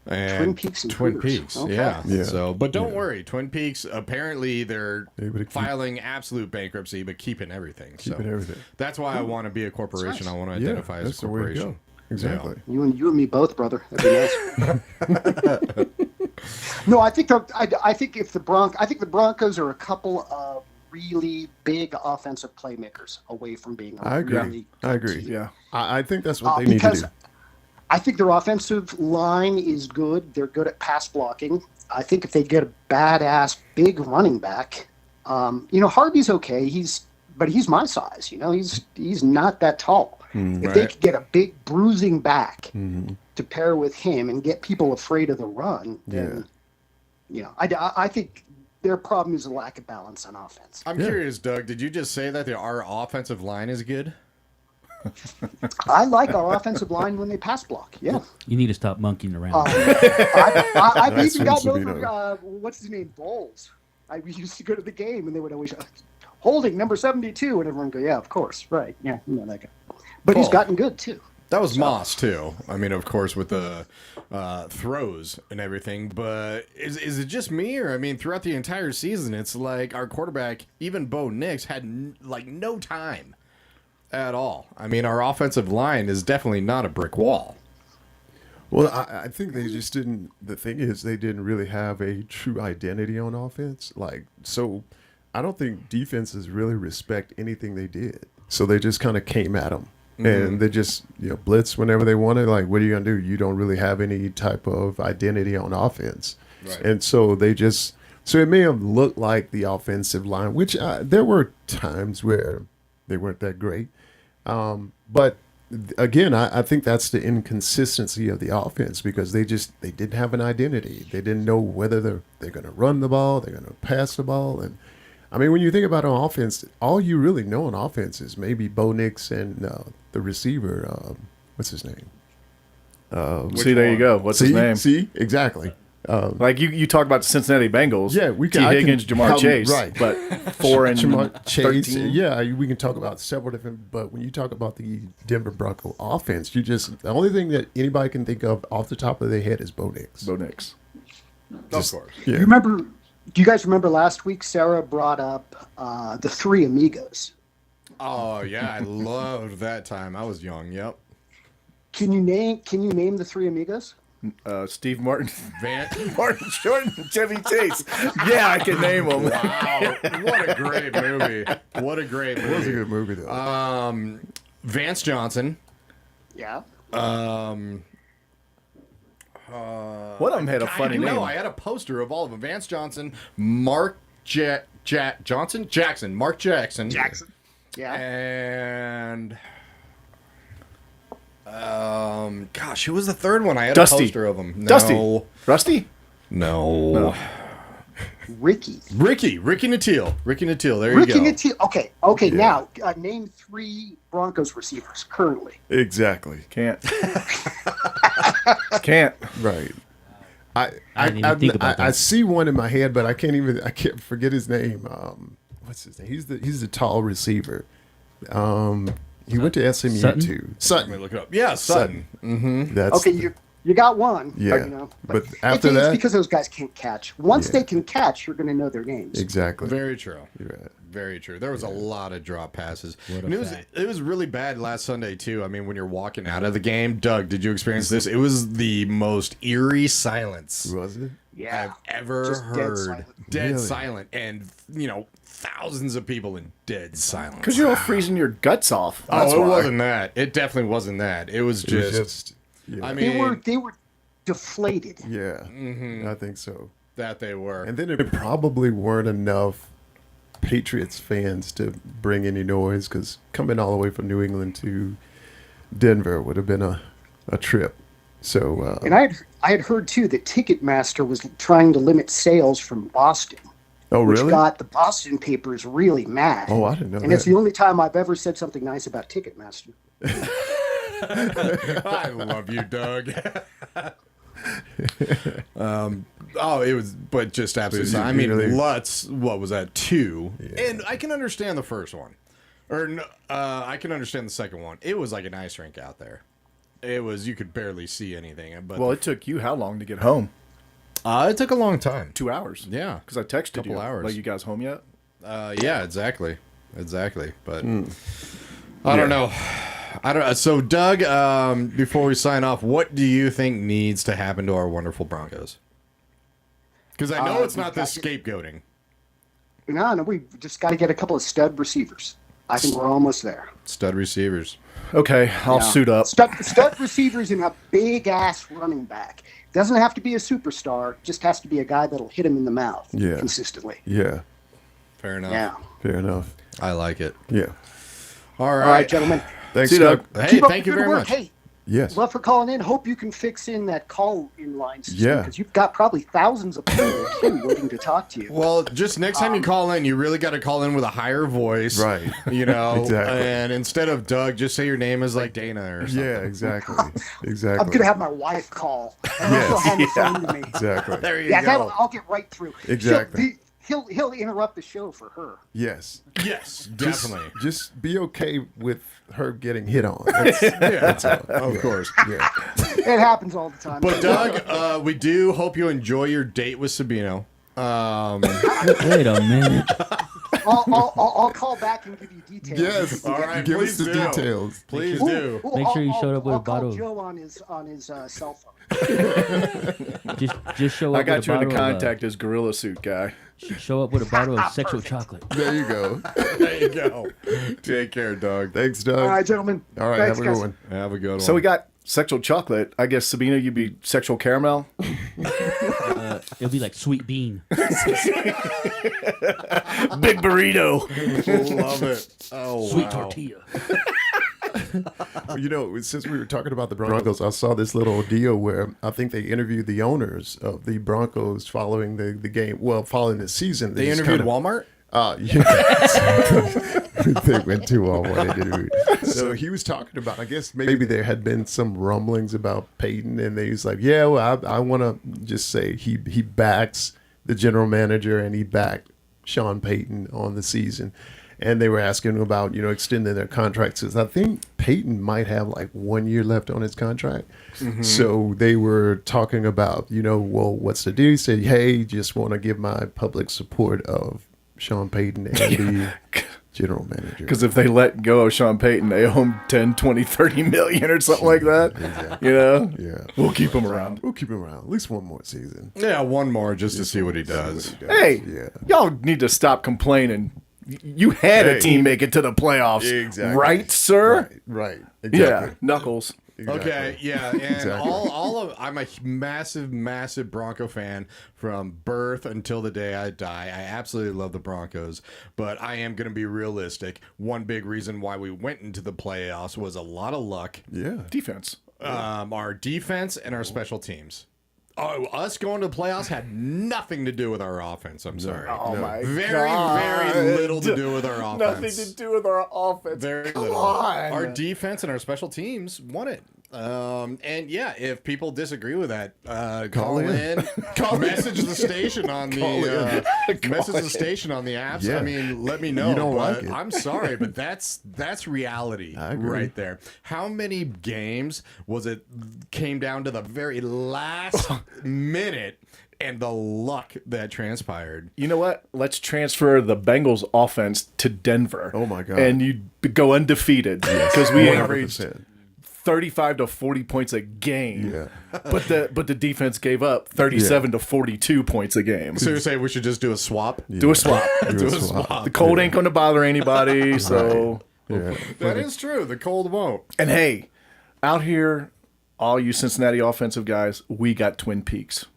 And Twin Peaks and Twin Hooters. Peaks, Okay. yeah. So, but don't worry, Twin Peaks. Apparently, they're Able to keep- filing absolute bankruptcy, but keeping everything. Keeping everything. That's why I want to be a corporation. nice. I want to identify as that's a the way to corporation. go. Exactly. You and me both, brother. That'd be nice. No, I think if the Broncos are a couple of really big offensive playmakers away from being a I agree. really I good agree. team. Yeah. I think that's what they need to Because do. I think their offensive line is good. They're good at pass blocking. I think if they get a badass big running back, Harvey's okay. But he's my size. He's not that tall. If they could get a big bruising back to pair with him and get people afraid of the run, then I think their problem is a lack of balance on offense. I'm curious, Doug. Did you just say that our offensive line is good? I like our offensive line when they pass block. Yeah. You need to stop monkeying around. I've That's even gotten Vince over, Savino. what's his name, Bowles. We used to go to the game, and they would always, holding number 72, and everyone would go, yeah, of course, right. Yeah, that guy. But he's Cool. gotten good, too. That was Moss too. I mean, of course, with the throws and everything. But is it just me, or throughout the entire season, it's like our quarterback, even Bo Nix, had no time at all. Our offensive line is definitely not a brick wall. Well, I think they just didn't. The thing is, they didn't really have a true identity on offense. So I don't think defenses really respect anything they did. So they just kind of came at them. And they just blitz whenever they wanted. Like, what are you gonna do? You don't really have any type of identity on offense, and so they just. So it may have looked like the offensive line, which there were times where they weren't that great, but again, I think that's the inconsistency of the offense because they didn't have an identity. They didn't know whether they're going to run the ball, they're going to pass the ball, and when you think about on offense, all you really know on offense is maybe Bo Nix and the receiver. What's his name? See, there you go. What's his name? See, exactly. Like you talk about the Cincinnati Bengals. Yeah, we T. can. Higgins, Jamar Chase. Right. But 4 and Jamar Chase. 13. Yeah, we can talk about several different. But when you talk about the Denver Bronco offense, the only thing that anybody can think of off the top of their head is Bo Nix. Bo Nix. Of course. Yeah. Do you guys remember last week Sarah brought up the Three Amigos? Oh yeah, I loved that time. I was young. Yep. Can you name the Three Amigos? Steve Martin. Martin Short and Chevy Chase. Yeah, I can name them. Wow, what a great movie! What a great movie! It was a good movie though. Vance Johnson. Yeah. One of them had a funny name. I had a poster of all of them. Vance Johnson, Mark Jackson, Mark Jackson. Yeah. And Gosh, who was the third one? I had Dusty. a poster of him. No. Dusty. Rusty? No. Ricky. Ricky Nattiel. Ricky Nattiel. There Ricky you go. Nattiel. Okay. Now name 3 Broncos receivers currently. Exactly. Can't. Can't. Right. I didn't even think about I that. see one in my head, but I can't forget his name. What's his name? He's the tall receiver. He went to SMU Sutton? too. Let me Sutton. look it up. Yeah, Sutton. That's Okay, you got one. Yeah, You know, but after it's that- because those guys can't catch. Once Yeah. they can catch, you're going to know their names. exactly. Very true. You're right. Very true. There was a lot of drop passes. What a And fact. it was really bad last Sunday too. I mean, when you're walking out of the game, Doug, did you experience this? It was the most eerie silence Was it? Yeah. I've ever Just dead heard. silent. Dead Really? silent, and thousands of people in dead silence. Because you're all freezing your guts off. That's Oh, it why. wasn't that. It definitely wasn't that. It was It was just. just yeah. I They mean, were deflated. yeah. I think so. that they were. And then it probably weren't enough Patriots fans to bring any noise because coming all the way from New England to Denver would have been a trip. So And I had heard too that Ticketmaster was trying to limit sales from Boston, oh which really? got the Boston papers really mad. Oh, I didn't know And it's that. the only time I've ever said something nice about Ticketmaster. I love you, Doug. It was, but just absolutely. I mean, Really? Lutz, what was that, 2? And I can understand the first one. Or, no, I can understand the second one. It was like an ice rink out there. It was, you could barely see anything. But Well, it took you how long to get home? it took a long time. 2 hours. Yeah. Because I texted Couple you. hours. Like, you guys home yet? Yeah, exactly. But I don't know. So, Doug, before we sign off, what do you think needs to happen to our wonderful Broncos? Because I know it's not this scapegoating. No, we just got to get a couple of stud receivers. I think we're almost there. Stud receivers. Okay, I'll Yeah. suit up. Stud receivers and a big ass running back. Doesn't have to be a superstar. Just has to be a guy that'll hit him in the mouth Yeah. consistently. Yeah, Fair enough. Yeah. fair enough. I like it. Yeah. All All right, gentlemen. Thanks, See you, Doug. Doug. Hey, Keep up thank the you good very work. much. Hey, Yes. love for calling in. Hope you can fix in that call-in line system. Yeah. Because you've got probably thousands of people waiting to talk to you. Well, just next time you call in, you really got to call in with a higher voice. Right. You know, Exactly. and instead of Doug, just say your name is like Dana or something. Yeah, exactly. Exactly. I'm gonna have my wife call, and then she'll hand the phone to me. Exactly. There you Yeah, go. I'll get right through. Exactly. He'll interrupt the show for her. Yes. Yes, Just- definitely. Just be okay with her getting hit on. Of course. Yeah. It happens all the time. But Doug, we do hope you enjoy your date with Sabino. Wait a minute. I'll call back and give you details. Yes. All right, Give please us the do. details. Please do. Make sure you I'll- showed up with I'll a bottle. Call Joe on his cell phone. Just show up. I got with you a in a bottle contact as Gorilla Suit guy. show up with a bottle of sexual chocolate. There you go. There you go. Take care, Doug. Thanks, Doug. All right, gentlemen. All right, Thanks, have a good guys. one. Have a good one. So we got sexual chocolate. I guess, Sabina, you'd be sexual caramel. It'll be like sweet bean. Big burrito. love it. Oh, Sweet wow. tortilla. Well, you know, since we were talking about the Broncos, I saw this little deal where I think they interviewed the owners of the Broncos following the game. Well, following the season. They just interviewed kinda- Walmart? Yeah. They went too all one. So he was talking about, I guess maybe there had been some rumblings about Peyton, and they was like, yeah, well, I want to just say he backs the general manager and he backed Sean Payton on the season. And they were asking about, extending their contracts. 'Cause I think Peyton might have like 1 year left on his contract. So they were talking about, well, what's the deal? He said, hey, just want to give my public support of Sean Payton and the general manager. Because if they let go of Sean Payton, they owe him 10, 20, 30 million or something like that. Exactly. Yeah. Yeah. We'll keep him around. We'll keep him around at least one more season. Yeah, one more just to see what he does. Hey, Yeah. y'all need to stop complaining. You had a Hey. team make it to the playoffs. Exactly. Right, sir? Right. Yeah. Exactly. Knuckles. Okay, yeah, and Exactly. I'm a massive Bronco fan from birth until the day I die. I absolutely love the Broncos, but I am going to be realistic. One big reason why we went into the playoffs was a lot of luck. Yeah. Defense. Our defense and our special teams. Oh, us going to the playoffs had nothing to do with our offense. I'm sorry. Oh my Very, God. very little to do with our offense. Nothing to do with our offense. Very Come little. on. Our defense and our special teams won it. And yeah, if people disagree with that, call in. Message the station on the message the station on the apps. Yeah. I mean, let me know. You don't but like it. I'm sorry, but that's reality I agree. right there. How many games was it came down to the very last minute and the luck that transpired? You know what? Let's transfer the Bengals offense to Denver. Oh, my God. And you go undefeated because we averaged 100%. 35 to 40 points a game. Yeah. But the defense gave up 37 to 42 points a game. So you're saying we should just do a swap? Do a swap. Do a swap. The cold ain't going to bother anybody. So, Yeah. That is true. The cold won't. and hey, out here, all you Cincinnati offensive guys, we got Twin Peaks.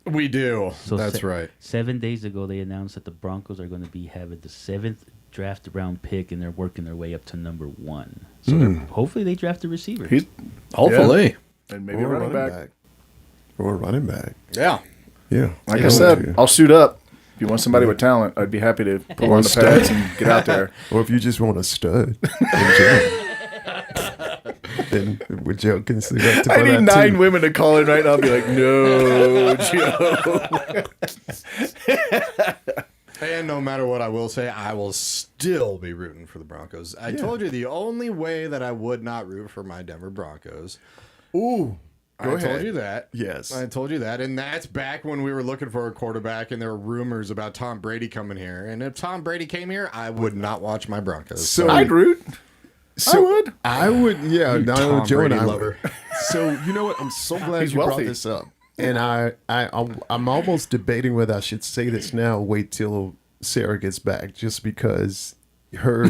We do. So That's right. 7 days ago, they announced that the Broncos are going to be having the 7th draft round pick, and they're working their way up to number 1. So hopefully they draft a receiver. He's Hopefully. and maybe a Or running back. Or a running back. Yeah. Yeah. Like Yeah. I said, I'll suit up. If you want somebody with talent, I'd be happy to pull on the pads and get out there. Or if you just want a stud in general. Then with Joe consider that to I put need out 9 too. women to call in right now and be like, no, Joe. And no matter what I will say, I will still be rooting for the Broncos. I told you the only way that I would not root for my Denver Broncos. Ooh. I Go ahead. told you that. Yes. I told you that. And that's back when we were looking for a quarterback and there were rumors about Tom Brady coming here. And if Tom Brady came here, I would not watch my Broncos. So I'd root. I would, yeah. No, Tom Joe Brady and I lover. would. So you know what? I'm so glad He's you brought wealthy. this up. And I'm almost debating whether I should say this now or wait till Sarah gets back, just because her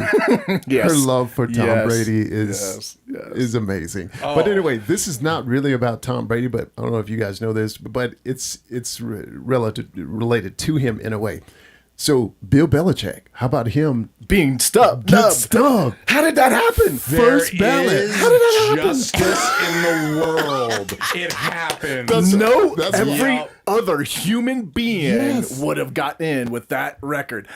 Yes. her love for Tom Yes. Brady is Yes. is amazing. But anyway, this is not really about Tom Brady, but I don't know if you guys know this, but it's related to him in a way. So Bill Belichick, how about him Being stubbed. get stubbed? How did that happen? First ballot. Is How did that happen? justice in the world. It happened. No, that's- every Yeah. other human being Yes. would have gotten in with that record.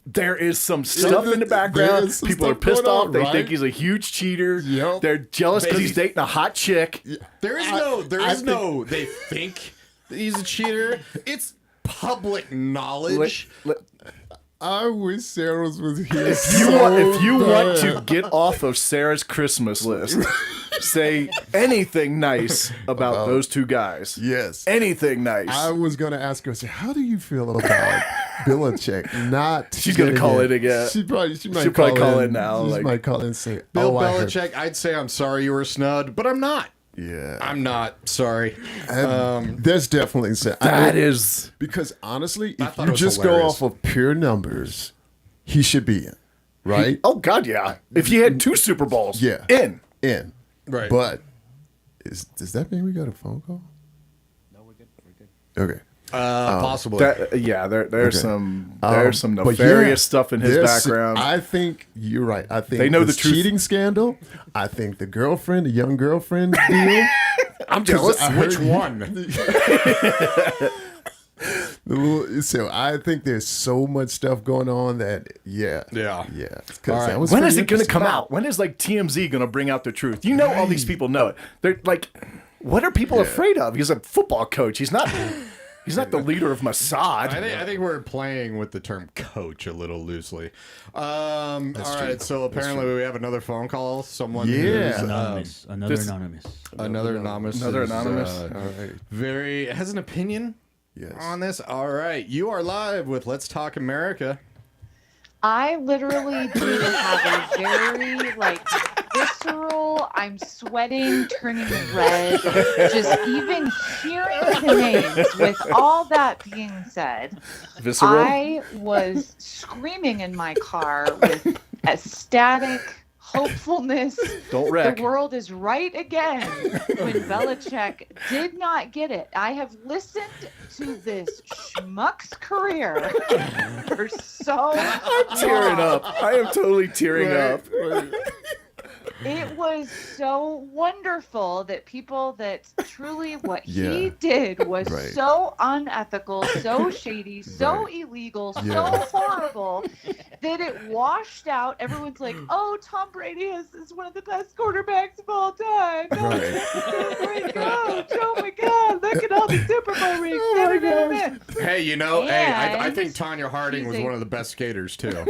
There is some stuff in the background. There's some People are stuff pissed going off. on, They right? think he's a huge cheater. Yep. They're jealous because he's dating a hot chick. There is no, they think that he's a cheater. It's public knowledge. I wish Sarah was here. If you want to get off of Sarah's Christmas list, say anything nice about those two guys. Yes. Anything nice. I was going to ask her, say, how do you feel about Belichick not She's gonna getting call it again. She might She'll probably call in now, She like- might call in and say, Bill I heard- Belichick, I'd say I'm sorry you were snubbed, but I'm not. Yeah. I'm not sorry. There's definitely that is. because honestly, I if thought you it was just hilarious. go off of pure numbers, he should be in, right? Oh God, yeah. If you had 2 Super Bowls, Yeah. in. In. Right. But does that mean we got a phone call? No, we're good. We're good. Okay. Possibly. There's some But nefarious yeah, stuff in his there's- background. I think you're right. I think They know this the truth. cheating scandal. I think the young girlfriend deal. I'm jealous. I heard Which one? So I think there's so much stuff going on that Yeah. 'Cause All right. that was When pretty is it going to interesting. come out? When is like TMZ going to bring out the truth? You know, all these people know it. They're like, what are people afraid of? He's a football coach. He's not. He's not the leader of Mossad. I think we're playing with the term coach a little loosely. All right, so apparently we have another phone call. Someone Yeah. who's, Anonymous. Another this- anonymous. another anonymous. Another is, anonymous? All right. very has an opinion Yes. on this. All right, you are live with Let's Talk America. I literally do have a very visceral, I'm sweating, turning red, just even hearing the names. With all that being said, Visceral. I was screaming in my car with ecstatic hopefulness. Don't wreck. The world is right again when Belichick did not get it. I have listened to this schmuck's career for so Tearing up. I am totally tearing up. It was so wonderful that people that truly what Yeah. he did was Right. so unethical, so shady, so Right. illegal, Yeah. so horrible that it washed out. Everyone's like, "Oh, Tom Brady is one of the best quarterbacks of all time. Oh, Right. this is a great coach. Oh my God, look at all the Super Bowl rings. Never gonna win." Hey, you know, hey, I And think Tanya Harding was she's a- one of the best skaters too.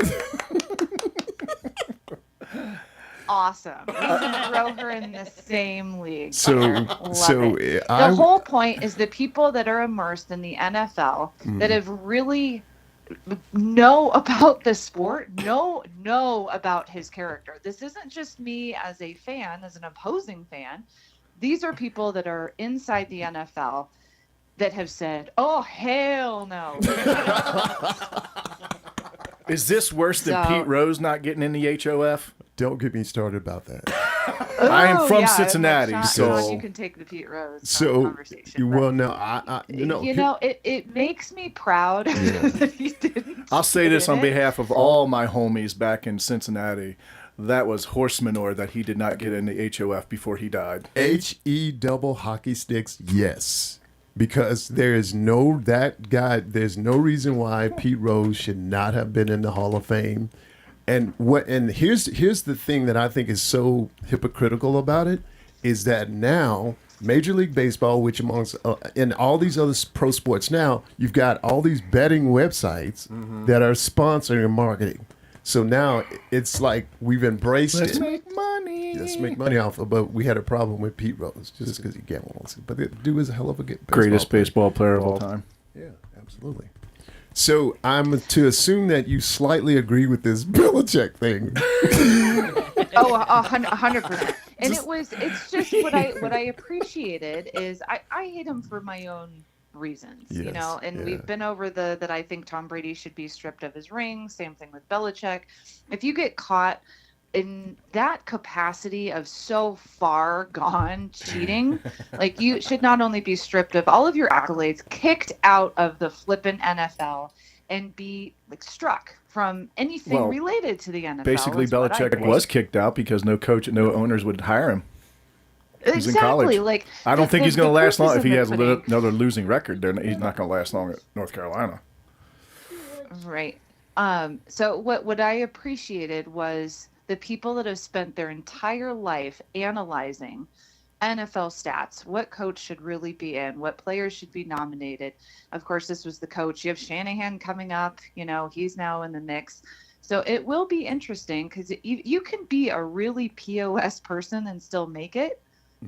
Awesome. We can throw her in the same league. So, Love so it. I The whole point is the people that are immersed in the NFL that have really know about the sport, know about his character. This isn't just me as a fan, as an opposing fan. These are people that are inside the NFL that have said, "Oh, hell no." Is this worse than So- Pete Rose not getting in the HOF? don't get me started about that. I am Oh, from yeah, Cincinnati, Sean, so- you can take the Pete Rose So, conversation. well, but- no, I you know, it makes me proud that he didn't. I'll say get this in on it. behalf of all my homies back in Cincinnati. That was horse manure that he did not get in the HOF before he died. HE double hockey sticks, yes. Because there's no reason why Pete Rose should not have been in the Hall of Fame. And here's the thing that I think is so hypocritical about it is that now Major League Baseball, which amongst and all these other pro sports now, you've got all these betting websites that are sponsoring and marketing. So now it's like we've embraced Let's it. make money. Let's make money off of, but we had a problem with Pete Rose just because he gambles. But the dude is a hell of a good Greatest player. baseball player of all time. Yeah, absolutely. So I'm to assume that you slightly agree with this Belichick thing. Oh, 100%. And it's just what I appreciated is I hate him for my own reasons, you Yes, know, and yeah. we've been over that I think Tom Brady should be stripped of his ring. Same thing with Belichick. If you get caught in that capacity of so far gone cheating, like you should not only be stripped of all of your accolades, kicked out of the flippin' NFL, and be like struck from anything Well, related to the NFL. Basically, is what I Belichick think. was kicked out because no coach and no owners would hire him. He's in Exactly. college. Like I don't think he's going to last long if he has purpose of another losing record. He's not going to last long at North Carolina. Right. So what I appreciated was the people that have spent their entire life analyzing NFL stats, what coach should really be in, what players should be nominated. Of course, this was the coach. You have Shanahan coming up, you know, he's now in the mix. So it will be interesting because you can be a really POS person and still make it.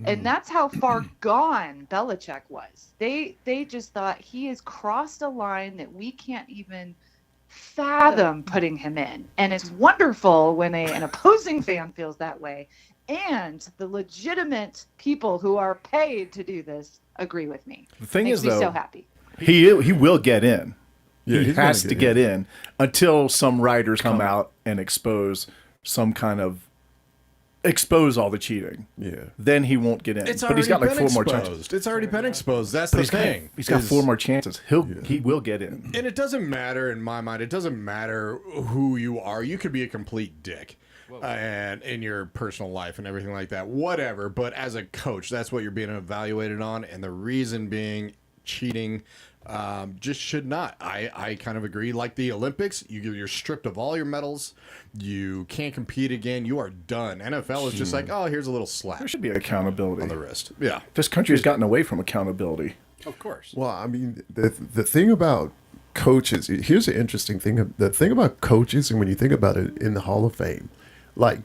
And that's how far gone Belichick was. They just thought he has crossed a line that we can't even fathom putting him in. And it's wonderful when an opposing fan feels that way. And the legitimate people who are paid to do this agree with me. The thing Makes is, me though, so happy. he will get in. Yeah, he he's gonna has to get in until some writers come out and expose all the cheating. Yeah. Then he won't get in. It's But he's got like been 4 more exposed. chances. It's already been exposed. That's the thing. He's got is- 4 more chances. He will get in. And it doesn't matter in my mind. It doesn't matter who you are. You could be a complete dick, and in your personal life and everything like that. Whatever. But as a coach, that's what you're being evaluated on. And the reason being, cheating just should not. I kind of agree. Like the Olympics, you're stripped of all your medals. You can't compete again. You are done. NFL is just like, oh, here's a little slap There should be accountability. on the wrist. Yeah, This country has gotten away from accountability. of course. Well, I mean, the thing about coaches, here's the interesting thing. The thing about coaches, and when you think about it in the Hall of Fame, like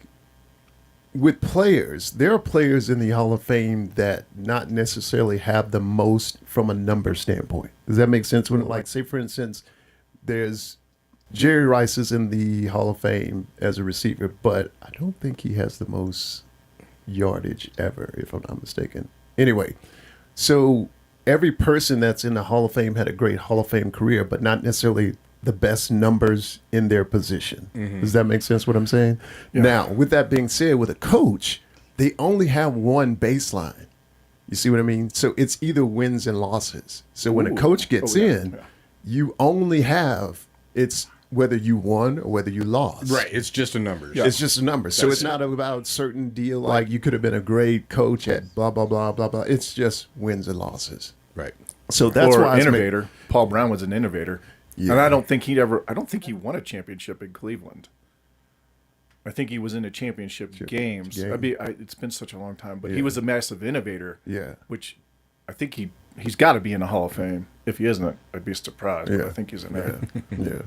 with players, there are players in the Hall of Fame that not necessarily have the most from a number standpoint. Does that make sense? When, like, say, for instance, there's Jerry Rice is in the Hall of Fame as a receiver, but I don't think he has the most yardage ever, if I'm not mistaken. Anyway, so every person that's in the Hall of Fame had a great Hall of Fame career, but not necessarily the best numbers in their position. Does that make sense what I'm saying? Now, with that being said, with a coach, they only have one baseline. You see what I mean? So it's either wins and losses. So when a coach gets in, you only have, it's whether you won or whether you lost. Right. It's just a number. It's just a number. So it's not about certain deal like you could have been a great coach at blah, blah, blah, blah, blah. It's just wins and losses. Right. So that's why innovator. Paul Brown was an innovator. Yeah. And I don't think he won a championship in Cleveland. I think he was in the championship games. It's been such a long time, but he was a massive innovator. Yeah. Which I think he's got to be in the Hall of Fame. If he isn't, I'd be surprised. But I think he's in there. Yeah.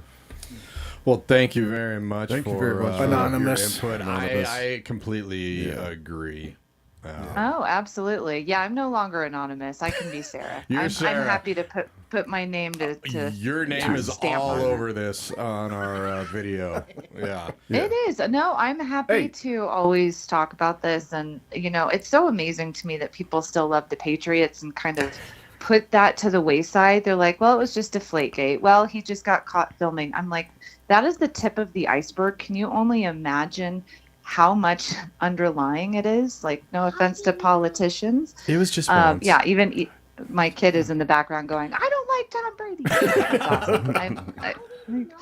Well, thank you very much Thank you for very much. Anonymous. your input. Anonymous. I completely agree. Oh, absolutely. Yeah, I'm no longer anonymous. I can be Sarah. You're I'm Sarah. happy to put my name to Your name is stamp all on it. over this on our video. Yeah. It is. No, I'm happy to always talk about this. And, it's so amazing to me that people still love the Patriots and kind of put that to the wayside. They're like, well, it was just Deflategate. Well, he just got caught filming. I'm like, that is the tip of the iceberg. Can you only imagine how much underlying it is? Like, no offense to politicians. It was just once. Yeah, even my kid is in the background going, I don't like Tom Brady. That's awesome.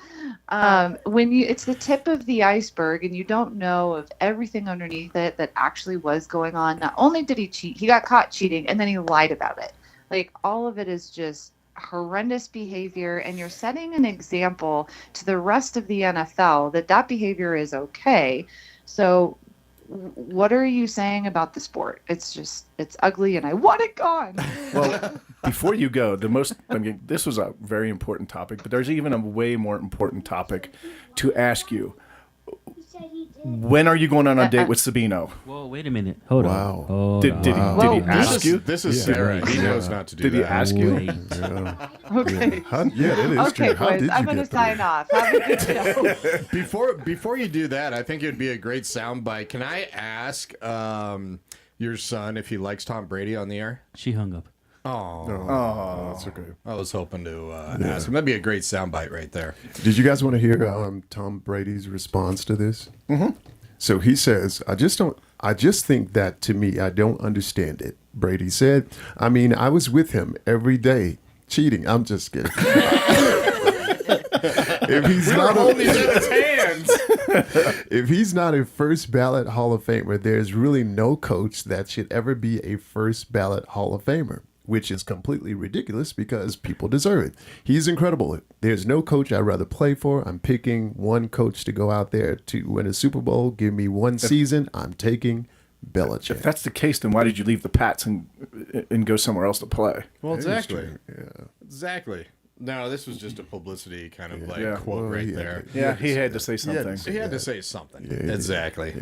It's the tip of the iceberg and you don't know of everything underneath it that actually was going on. Not only did he cheat, he got caught cheating and then he lied about it. Like, all of it is just horrendous behavior, and you're setting an example to the rest of the NFL that behavior is okay. So what are you saying about the sport? It's ugly and I want it gone. Well, before you go, this was a very important topic, but there's even a way more important topic to ask you. When are you going on a date with Sabino? Whoa, wait a minute. Hold Wow. on. Did he ask you? This is Sarah. He knows not to do Did he that. ask you? Wait. Okay. That is Okay, true. How boys, did I'm you going to get through? sign off. Have a good show. Before you do that, I think it'd be a great soundbite. Can I ask your son if he likes Tom Brady on the air? She hung up. Oh, That's okay. I was hoping to ask him. That'd be a great soundbite right there. Did you guys want to hear Tom Brady's response to this? Mm-hmm. So he says, I just think that to me, I don't understand it. Brady said, I mean, I was with him every day cheating. I'm just kidding. If he's not Holding his hands. if he's not a first ballot Hall of Famer, there's really no coach that should ever be a first ballot Hall of Famer, which is completely ridiculous because people deserve it. He's incredible. There's no coach I'd rather play for. I'm picking one coach to go out there to win a Super Bowl. Give me one season. I'm taking Belichick. If that's the case, then why did you leave the Pats and go somewhere else to play? Well, exactly. Yeah. Exactly. No, this was just a publicity kind of quote Well, right he had there. to- Yeah, he had to say something. He had to say something. Yeah, he did. Exactly.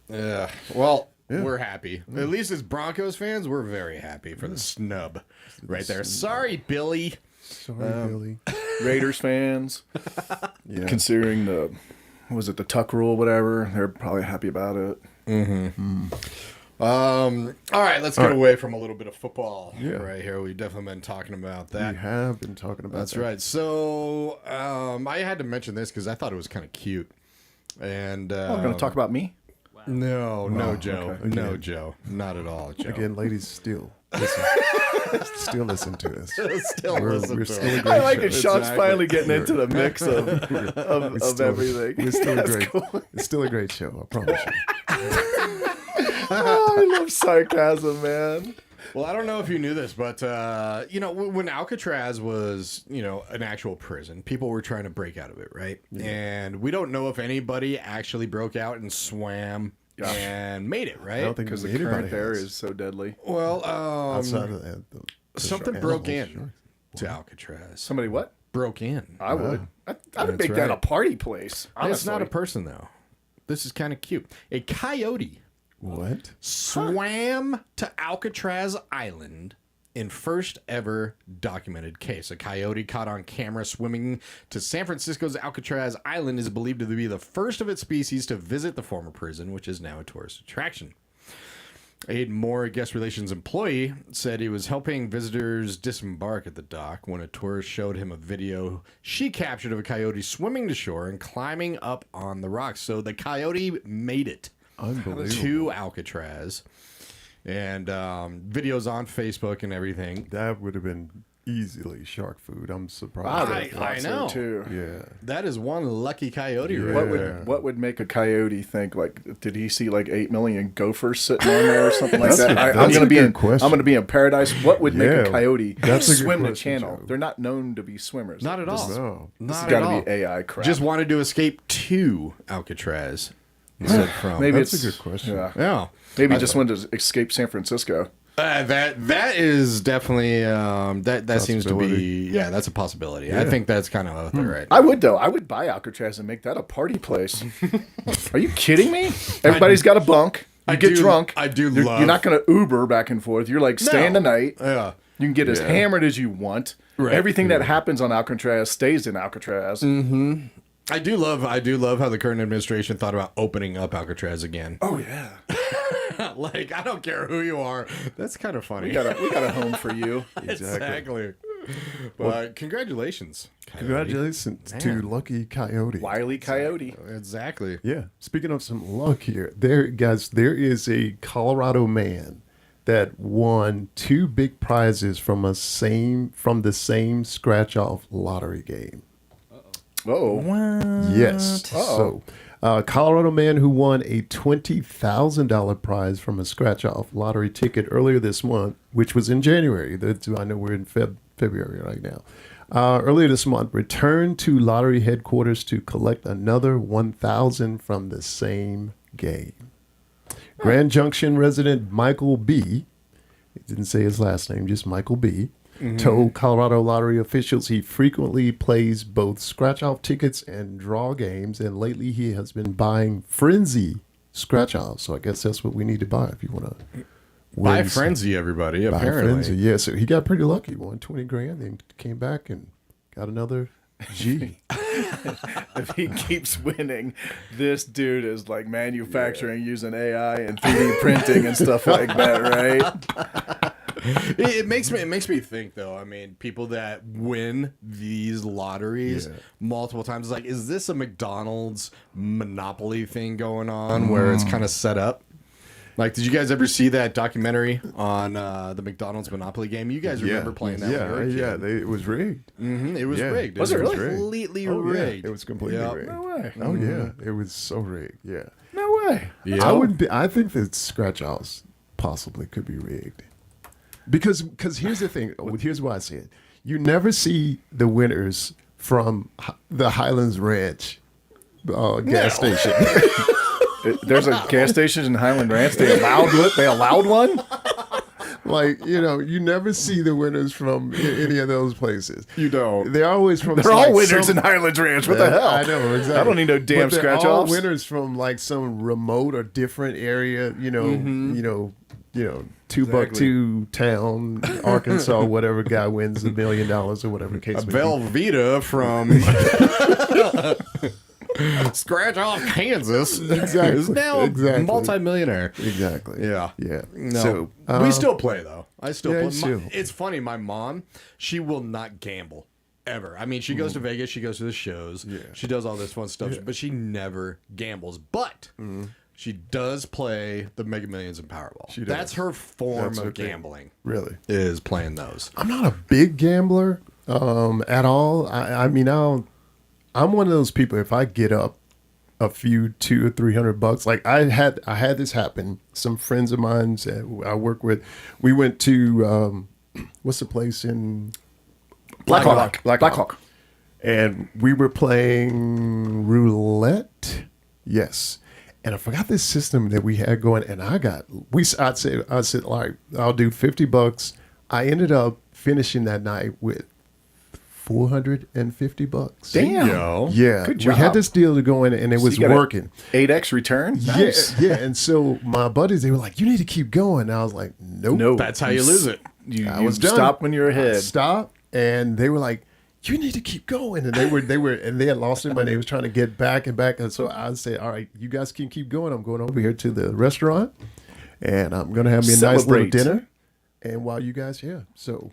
Yeah. Well, we're happy. At least as Broncos fans, we're very happy for the snub right there. Sorry, Billy. Sorry, Billy. Raiders fans, Yeah. considering the Tuck rule, whatever, they're probably happy about it. All right, let's get away from a little bit of football Yeah. right here. We've definitely been talking about We that. have been talking about That's that. right. So I had to mention this because I thought it was kind of cute. And We're going to talk about me? no, Joe. okay. No, Joe. Not at all, Joe. Again, ladies, still listen. Still listen to us. Still listen We're to still it. a great I like show. it. Sean's Exactly. finally getting into the mix of We're still- everything. We're still a That's great. cool. It's still a great show. I promise you. Oh, I love sarcasm, man. Well, I don't know if you knew this, but when Alcatraz was, an actual prison, people were trying to break out of it, right? And we don't know if anybody actually broke out and swam and made it, right? I don't think Because the anybody current there has. is so deadly. Well, outside of that. something broke in to Alcatraz. Somebody what? Broke in. I would. I would That's make that right. a party place. It's not a honestly. person, though. This is kind of cute. A coyote What? swam to Alcatraz Island in first ever documented case. A coyote caught on camera swimming to San Francisco's Alcatraz Island is believed to be the first of its species to visit the former prison, which is now a tourist attraction. A more guest relations employee said he was helping visitors disembark at the dock when a tourist showed him a video she captured of a coyote swimming to shore and climbing up on the rocks. So the coyote made it to Alcatraz. And videos on Facebook and everything. That would have been easily shark food. I'm surprised. I know. too. Yeah. That is one lucky coyote right What there. would make a coyote think like? Did he see like 8 million gophers sitting on there or something like that? I'm going to be in paradise. What would make a coyote swim the channel? They're not known to be swimmers. Not at all. No. This has Not got at all. to be AI crap. Just wanted to escape to Alcatraz instead from. Maybe That's it's a good question. Yeah. Maybe just wanted to escape San Francisco. That is definitely that seems to be that's a possibility. I think that's kind of out there, right? I would though. I would buy Alcatraz and make that a party place. Are you kidding me? Everybody's got a bunk. You get drunk. You're not going to Uber back and forth. You're like staying the night. Yeah. You can get as hammered as you want. Right. Everything that happens on Alcatraz stays in Alcatraz. I do love how the current administration thought about opening up Alcatraz again. Oh yeah. Like, I don't care who you are. That's kind of funny. We got a home for you. Exactly. But congratulations. Coyote. Congratulations to Lucky Coyote. Wile E. Coyote. Exactly. Yeah. Speaking of some luck here, there is a Colorado man that won 2 big prizes from the same scratch-off lottery game. Oh. Yes. So, Colorado man who won a $20,000 prize from a scratch-off lottery ticket earlier this month, which was in January. I know we're in February right now. Earlier this month, returned to lottery headquarters to collect another $1,000 from the same game. Grand Junction resident Michael B. He didn't say his last name, just Michael B. Told Colorado lottery officials he frequently plays both scratch-off tickets and draw games, and lately he has been buying Frenzy scratch-offs. So I guess that's what we need to buy if you want to Buy Frenzy, everybody, Buy apparently. Frenzy, yeah. So he got pretty lucky. Won 20 grand, then came back and got another G. If he keeps winning, this dude is like manufacturing using AI and 3D printing and stuff like that, right? It makes me think though. I mean, people that win these lotteries multiple times, like, is this a McDonald's monopoly thing going on where it's kind of set up? Like, did you guys ever see that documentary on the McDonald's Monopoly game? You guys remember playing that? when you were a kid. It was rigged. It was rigged. Was it really? Completely Oh, yeah, rigged. it was completely rigged. No way. Oh yeah, it was so rigged. Yeah, No way. Yeah. I think that scratch offs possibly could be rigged because here's the thing. Here's why I say it. You never see the winners from the Highlands Ranch gas station. There's a gas station in Highland Ranch. They allowed one? Like, you never see the winners from any of those places. You don't. They're always from. They're all winners in Highland Ranch. What the hell? I know, exactly. I don't need no damn But they're scratch all offs. winners from like some remote or different area. Timbuktu town, Arkansas, whatever guy wins $1 million or whatever the case may be. Velveeta from Scratch Off Kansas Exactly. is now Exactly. a multimillionaire. Exactly. Yeah. Yeah. No. So We still play though. I still yeah, play. you still. It's funny. My mom, she will not gamble ever. I mean, she goes to Vegas. She goes to the shows. Yeah. She does all this fun stuff, but she never gambles. But she does play the Mega Millions and Powerball. She does. That's her form That's her of thing. gambling. Really, Is playing those. I'm not a big gambler at all. I mean, I'm one of those people. If I get up a few $200 or $300, like I had this happen. Some friends of mine that I work with, we went to what's the place in Blackhawk. and we were playing roulette. Yes. And I forgot this system that we had going, and I said, all right, I'll do $50. I ended up finishing that night with $450. Damn. Yo. Yeah. Good We had job. this deal going, and it was you got a working. 8x return? Nice. Yeah. And so my buddies, they were like, you need to keep going. And I was like, nope. No. That's how you lose it. I You was done. stop when you're ahead. Stop. And they were like, you need to keep going. And and they had lost their money. They was trying to get back and back. And so I said, all right, you guys can keep going. I'm going over here to the restaurant. and I'm gonna have me a nice little Celebrate. dinner. And while you guys, so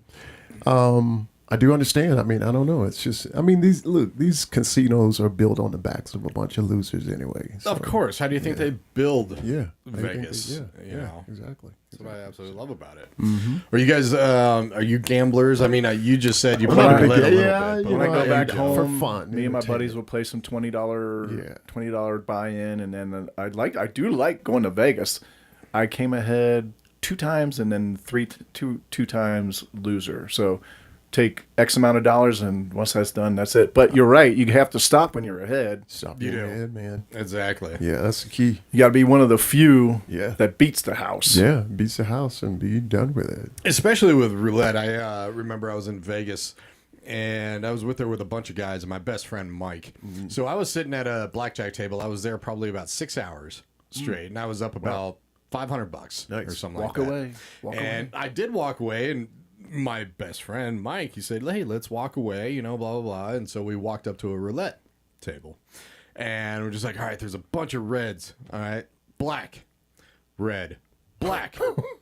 I do understand. I mean, I don't know. It's just, I mean, these casinos are built on the backs of a bunch of losers anyway. So, Of course. How do you think they build yeah, Vegas? yeah, you know? exactly. That's what I absolutely love about it. Are you guys? Are you gamblers? I mean, you just said you Well, played not a big roulette a guy. little Yeah, bit. But you When I know, go back for home, fun, me and my entertainment. buddies will play some $20 Yeah. $20 buy-in, and then I do like going to Vegas. I came ahead 2 times, and then two times loser. So take X amount of dollars, and once that's done, that's it. But you're right, you have to stop when you're ahead. Stop You being do. mad, man. Exactly. Yeah, that's the key. You got to be one of the few Yeah. that beats the house. Yeah, beats the house and be done with it. Especially with roulette. I remember I was in Vegas and I was with there with a bunch of guys and my best friend Mike. So I was sitting at a blackjack table. I was there probably about 6 hours straight, and I was up about $500 or Nice. something Walk like that. away. Walk And I did walk away, and my best friend Mike, he said, "Hey, let's walk away," you know, blah blah blah. And so we walked up to a roulette table, and we're just like, "All right, there's a bunch of reds. All right, black, red, black,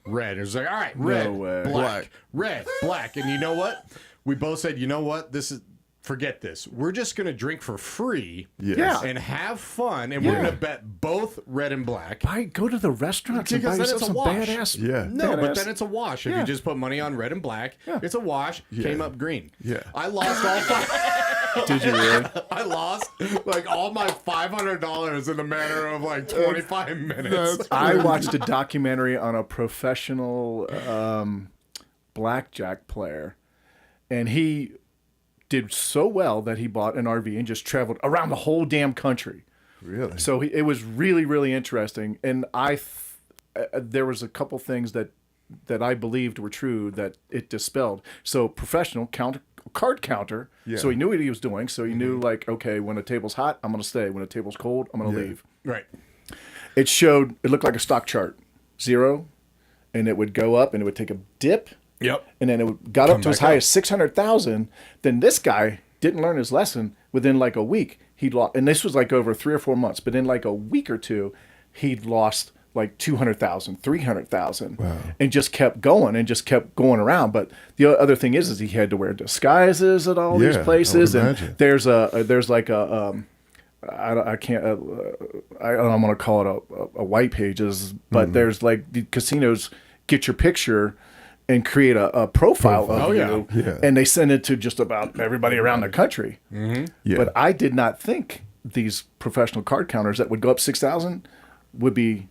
red." It was like, "All right, red, way. black, red, black." And you know what? We both said, "You know what? Forget this. We're just gonna drink for free, Yes. and have fun, and we're Yeah. gonna bet both red and black." Go to the restaurants and buy Because then yourself it's a some wash. badass. Yeah. No, but badass- then it's a wash. If Yeah. you just put money on red and black, Yeah. it's a wash. Came up green. Yeah. I lost all five. Did you really? I lost like all my $500 in a matter of like 25 minutes. I watched a documentary on a professional blackjack player, and he did so well that he bought an RV and just traveled around the whole damn country. Really? So it was really, really interesting. And there was a couple things that I believed were true that it dispelled. So professional card counter. Yeah. So he knew what he was doing. So he knew like, okay, when a table's hot, I'm going to stay. When a table's cold, I'm going to Yeah. leave. Right. It looked like a stock chart, 0, and it would go up and it would take a dip. Yep. And then got up to as back high up. as 600,000. Then this guy didn't learn his lesson. Within like a week, he'd lost, and this was like over 3 or 4 months. But in like a week or two, he'd lost like 200,000, 300,000, and just kept going around. But the other thing is he had to wear disguises at all these Yeah, I places, would and imagine. there's like a I can't I don't want to call it a white pages, but there's like the casinos get your picture and create a profile of you, Yeah. and they send it to just about everybody around the country. Yeah. But I did not think these professional card counters that would go up 6,000 would be.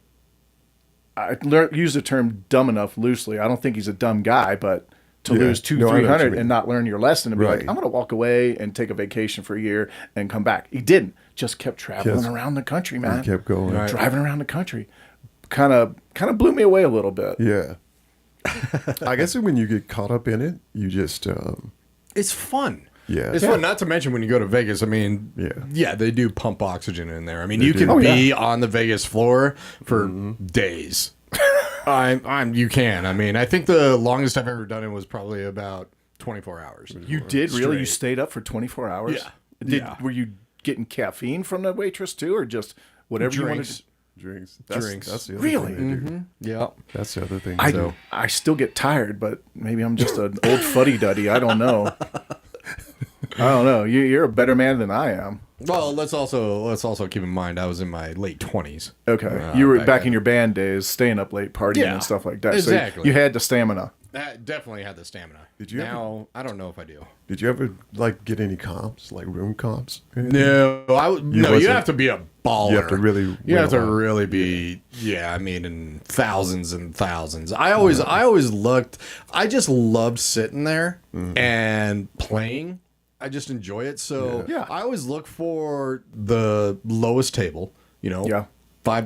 I use the term dumb enough loosely. I don't think he's a dumb guy, but to Yeah. lose No, I know what you 300 mean. and not learn your lesson and be like, Right. I'm going to walk away and take a vacation for a year and come back. He didn't. Just kept traveling Just- around the country, man. He kept going. Right. Driving around the country. Kind of blew me away a little bit. Yeah. I guess when you get caught up in it, you just It's fun. Yeah. It's fun. Not to mention when you go to Vegas, I mean, Yeah. they do pump oxygen in there. I mean, you do. can Oh, be on the Vegas floor for days. You can. I mean, I think the longest I've ever done it was probably about 24 hours. You did really? You Straight. stayed up for 24 hours? Yeah. Yeah. Were you getting caffeine from the waitress too, or just whatever you wanted Drinks. to? drinks. Drinks. That's the other Really? thing they do. Yeah. That's the other thing. I still get tired, but maybe I'm just an old fuddy-duddy. I don't know. I don't know. You're a better man than I am. Well, let's also keep in mind I was in my late 20s. Okay. You were back back in your band days, staying up late, partying Yeah, and stuff like that. exactly. So you had the stamina. That definitely had the stamina. Did you Now, I don't know if I do. Did you ever like get any comps, like room comps? No, you wasn't- have to be a baller. You have to really You have to win a lot. really be. Yeah, I mean, in thousands and thousands. I always looked. I just loved sitting there and playing. I just enjoy it. So Yeah. I always look for the lowest table. You know. Yeah. $5,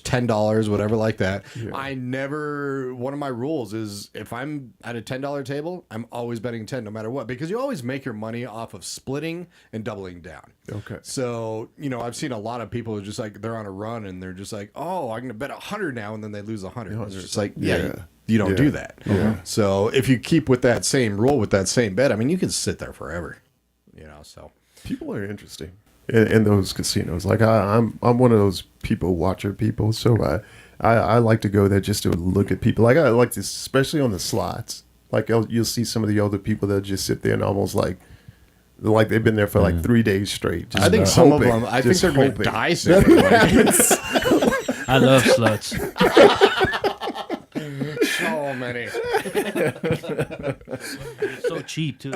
$10, whatever like that. I never. One of my rules is if I'm at a $10 table, I'm always betting 10 no matter what, because you always make your money off of splitting and doubling down. Okay. So, I've seen a lot of people who just like they're on a run and they're just like, oh, I'm gonna bet 100 now, and then they lose 100. It's just like, Yeah. you don't Yeah. do that. So if you keep with that same rule with that same bet, I mean, you can sit there forever. So People are interesting. in those casinos. Like I'm one of those watcher people, so I like to go there just to look at people. Like I like this, especially on the slots. Like you'll see some of the older people that just sit there and almost like they've been there for like 3 days straight. Just I think some of hoping, them. I think just they're going to hoping. die soon. I love sluts. So many. So cheap too.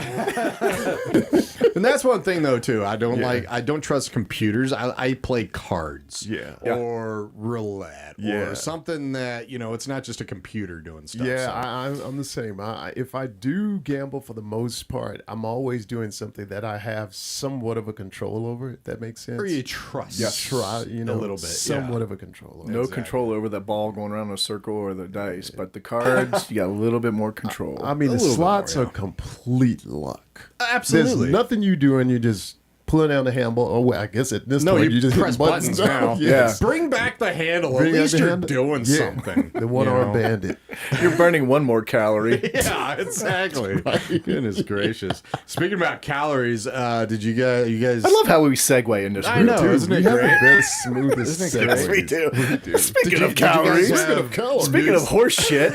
And that's one thing though too. I don't trust computers. I play cards. Yeah. Or roulette. Yeah. Or something that, it's not just a computer doing stuff. Yeah, so. I'm the same. If I do gamble, for the most part, I'm always doing something that I have somewhat of a control over. If that makes sense. Or you trust. Try, a little bit. somewhat of a control over. No control over that ball going around in a circle or the dice, but the cards, you got a little bit more control. I mean, the little bit slots more, are complete luck. Absolutely. There's nothing you do, and you just pulling down the handle. Oh, well, I guess at this No, point you just hit press buttons now. Yes. Bring back the handle. Bring At out least the you're handle. doing Yeah. something. The one-armed bandit. You're burning one more calorie. Yeah, exactly. Goodness gracious. Speaking about calories, did you guys? I love how we segue into I know, Dude, isn't it we have great? the best, smoothest Isn't it great? segues. we do. Speaking Did you of calories, guys have speaking of horse shit,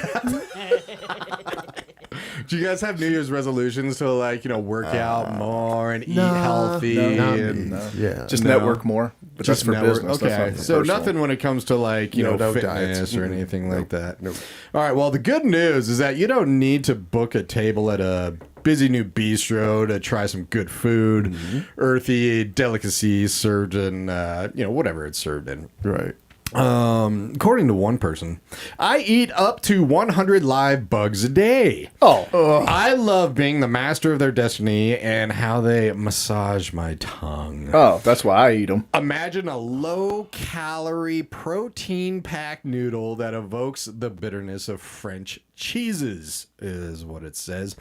Do you guys have New Year's resolutions to work out more and eat healthy? Not and me. Yeah. just No. network more. But that's for network? business. Okay, That's not for so personal. nothing when it comes to No fitness diets. or anything like that. Nope. All right. Well, the good news is that you don't need to book a table at a busy new bistro to try some good food, earthy delicacies served in whatever it's served in. Right. According to one person, I eat up to 100 live bugs a day. Oh, I love being the master of their destiny and how they massage my tongue. that's why I eat them. Imagine a low-calorie, protein-packed noodle that evokes the bitterness of French cheeses, is what it says.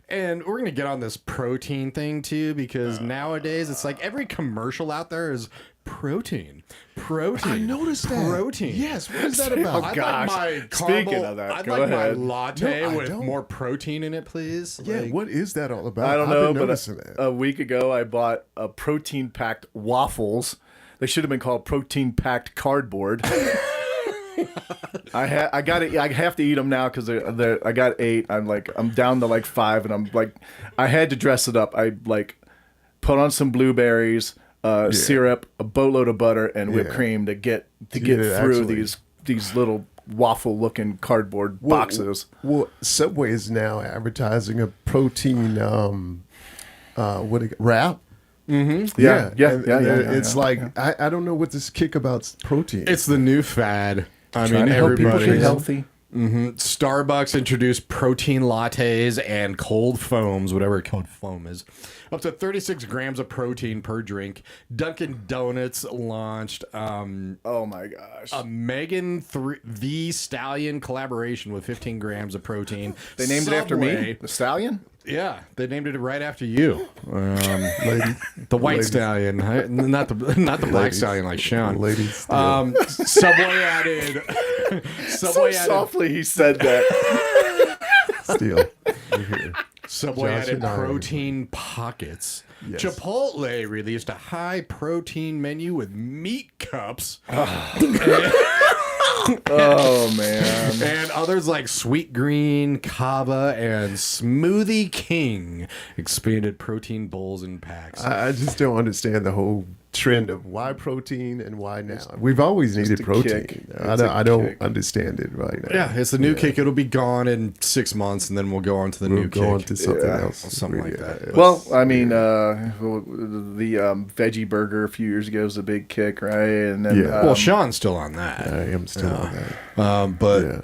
And we're going to get on this protein thing, too, because nowadays it's like every commercial out there is protein. I noticed that. Protein. Yes. What is that about? I'd gosh. like my Speaking caramel, of that, I'd go like ahead. my latte No, I with don't. more protein in it, please. Yeah. Like, What is that all about? I don't I've know, been but noticing that. a week ago I bought a protein-packed waffles. They should have been called protein-packed cardboard. I got it. I have to eat them now because I got 8. I'm down to 5, and I had to dress it up. I put on some blueberries, syrup, a boatload of butter, and whipped Yeah. cream to get Yeah, through actually. these little waffle-looking cardboard boxes. Well, Subway is now advertising a protein wrap. Mm-hmm. Yeah. It's like I don't know what this kick about protein. it's the new fad. I Trying mean, to help people everybody. get healthy. Starbucks introduced protein lattes and cold foams, whatever cold foam is, up to 36 grams of protein per drink. Dunkin' Donuts launched Oh my gosh. a Megan the Stallion collaboration with 15 grams of protein. They named it after me, Subway- the stallion. Yeah, they named it right after you. lady, The white Ladies. stallion, not the black Ladies. stallion like Sean. ladies. Subway added. So Subway added. softly he said that. Still, we're here. Subway Josh added and I. protein pockets. Yes. Chipotle released a high protein menu with meat cups. Oh man. And others like Sweet Green, Kava, and Smoothie King expanded protein bowls and packs. I just don't understand the whole trend of why protein and why now. We've always needed a protein. kick. I don't kick. understand it right now. Yeah, it's the new kick. It'll be gone in 6 months, and then we'll go on to the We'll new go kick. on to something else. Something like that. Well, I mean, the veggie burger a few years ago was a big kick, right? And then, Yeah. Well, Sean's still on that. I am still on that. But Yeah.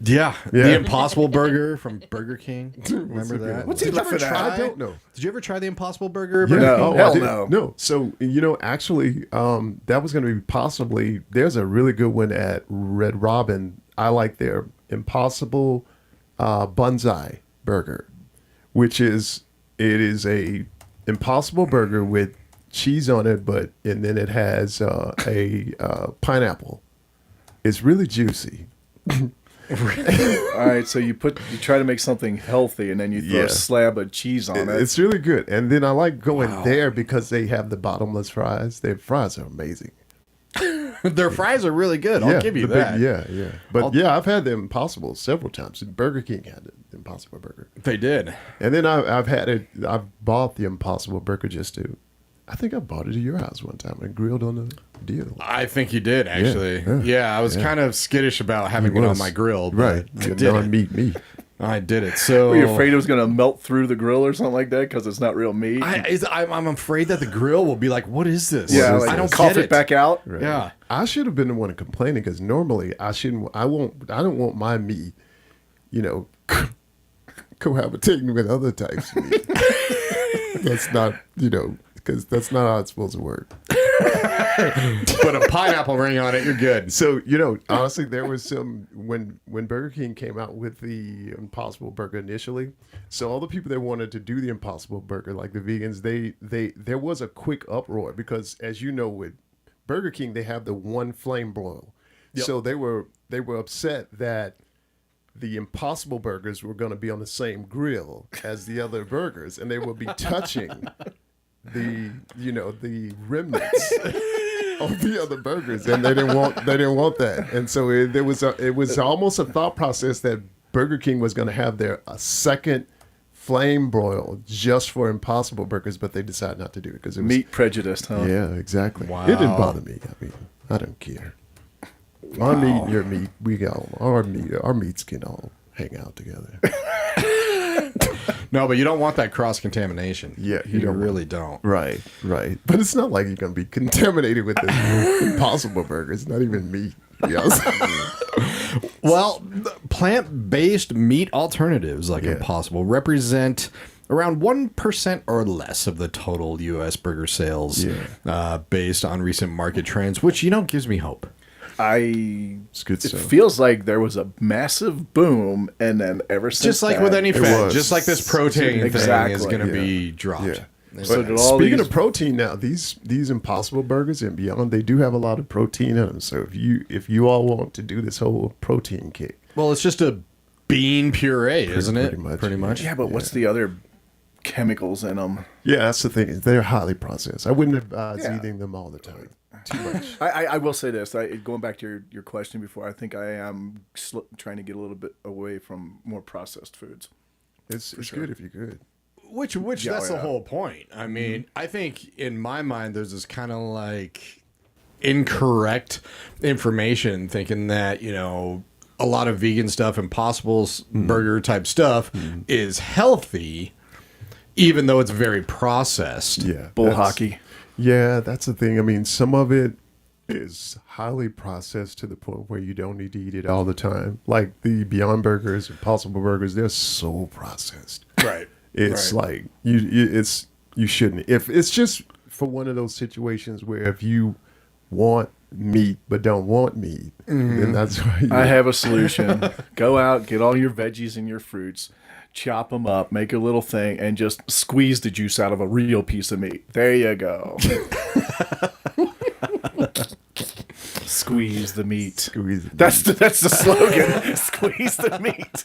yeah, Yeah. the Impossible Burger from Burger King. Remember a good that? one. What's he Did you ever laughing at? try? I don't know. Did you ever try the Impossible Burger? Yeah. No, Oh, hell I did. no. No. So, actually, that was going to be possibly, there's a really good one at Red Robin. I like their Impossible Bonsai Burger, it is a Impossible Burger with cheese on it, and then it has a pineapple. It's really juicy. All right, so you try to make something healthy, and then you throw Yeah. a slab of cheese on it. It's really good. And then I like going there because they have the bottomless fries. Their fries are amazing. Their fries are really good. I'll give you that. Yeah. But I've had the Impossible several times. Burger King had the Impossible Burger. They did. And then I've bought the Impossible Burger I think I bought it at your house one time and grilled on the deal. I think you did, actually. Yeah. Yeah, I was kind of skittish about having it on my grill. But Right. I did Non-meat meat. I did it. So Were you afraid it was going to melt through the grill or something like that because it's not real meat? I'm afraid that the grill will be like, what is this? Yeah, is like I don't cough get it back out. Right. Yeah. I should have been the one complaining because normally I don't want my meat, cohabitating with other types of meat. That's not, because that's not how it's supposed to work. Put a pineapple ring on it, you're good. So, honestly, there was some, when Burger King came out with the Impossible Burger initially, so all the people that wanted to do the Impossible Burger, like the vegans, there was a quick uproar because, as you know, with Burger King, they have the one flame broil. Yep. So they were upset that the Impossible Burgers were going to be on the same grill as the other burgers, and they would be touching the remnants of the other burgers, and they didn't want that. And so it was almost a thought process that Burger King was going to have a second flame broil just for Impossible Burgers, but they decided not to do it because it was Meat prejudice, huh? Yeah, exactly. Wow. It didn't bother me. I mean, I don't care. Our meat and your meat, our meats can all hang out together. No, but you don't want that cross contamination. Yeah, you don't really don't. Right. But it's not like you're going to be contaminated with this Impossible Burger. It's not even meat. Well, plant-based meat alternatives like Impossible represent around 1% or less of the total U.S. burger sales based on recent market trends, which, gives me hope. It's good It stuff. feels like there was a massive boom, and then ever since Just like that, with any fad, was. just like this protein Exactly. thing is going to be dropped. Yeah. So did all Speaking these- of protein now, these Impossible Burgers and beyond, they do have a lot of protein in them. So if you all want to do this whole protein kick, Well, it's just a bean puree, isn't it? pretty much. Yeah, but what's the other chemicals in them? yeah, that's the thing. They're highly processed. I wouldn't advise eating them all the time. Too much. I will say this. Going back to your question before, I think I am trying to get a little bit away from more processed foods. It's good if you could. Which Yeah, that's the yeah. whole point. I mean, I think in my mind there's this kind of like incorrect information thinking that, a lot of vegan stuff, Impossible's burger type stuff is healthy even though it's very processed. Yeah. Bull that's- hockey. Yeah, that's the thing. I mean, some of it is highly processed to the point where you don't need to eat it all the time. Like the Beyond Burgers, Impossible Burgers, they're so processed. Right. It's like you shouldn't. If it's just for one of those situations where if you want meat but don't want meat, then that's why I have a solution. Go out, get all your veggies and your fruits, chop them up, make a little thing, and just squeeze the juice out of a real piece of meat. There you go. Squeeze the meat. squeeze it. That's the slogan. Squeeze the meat.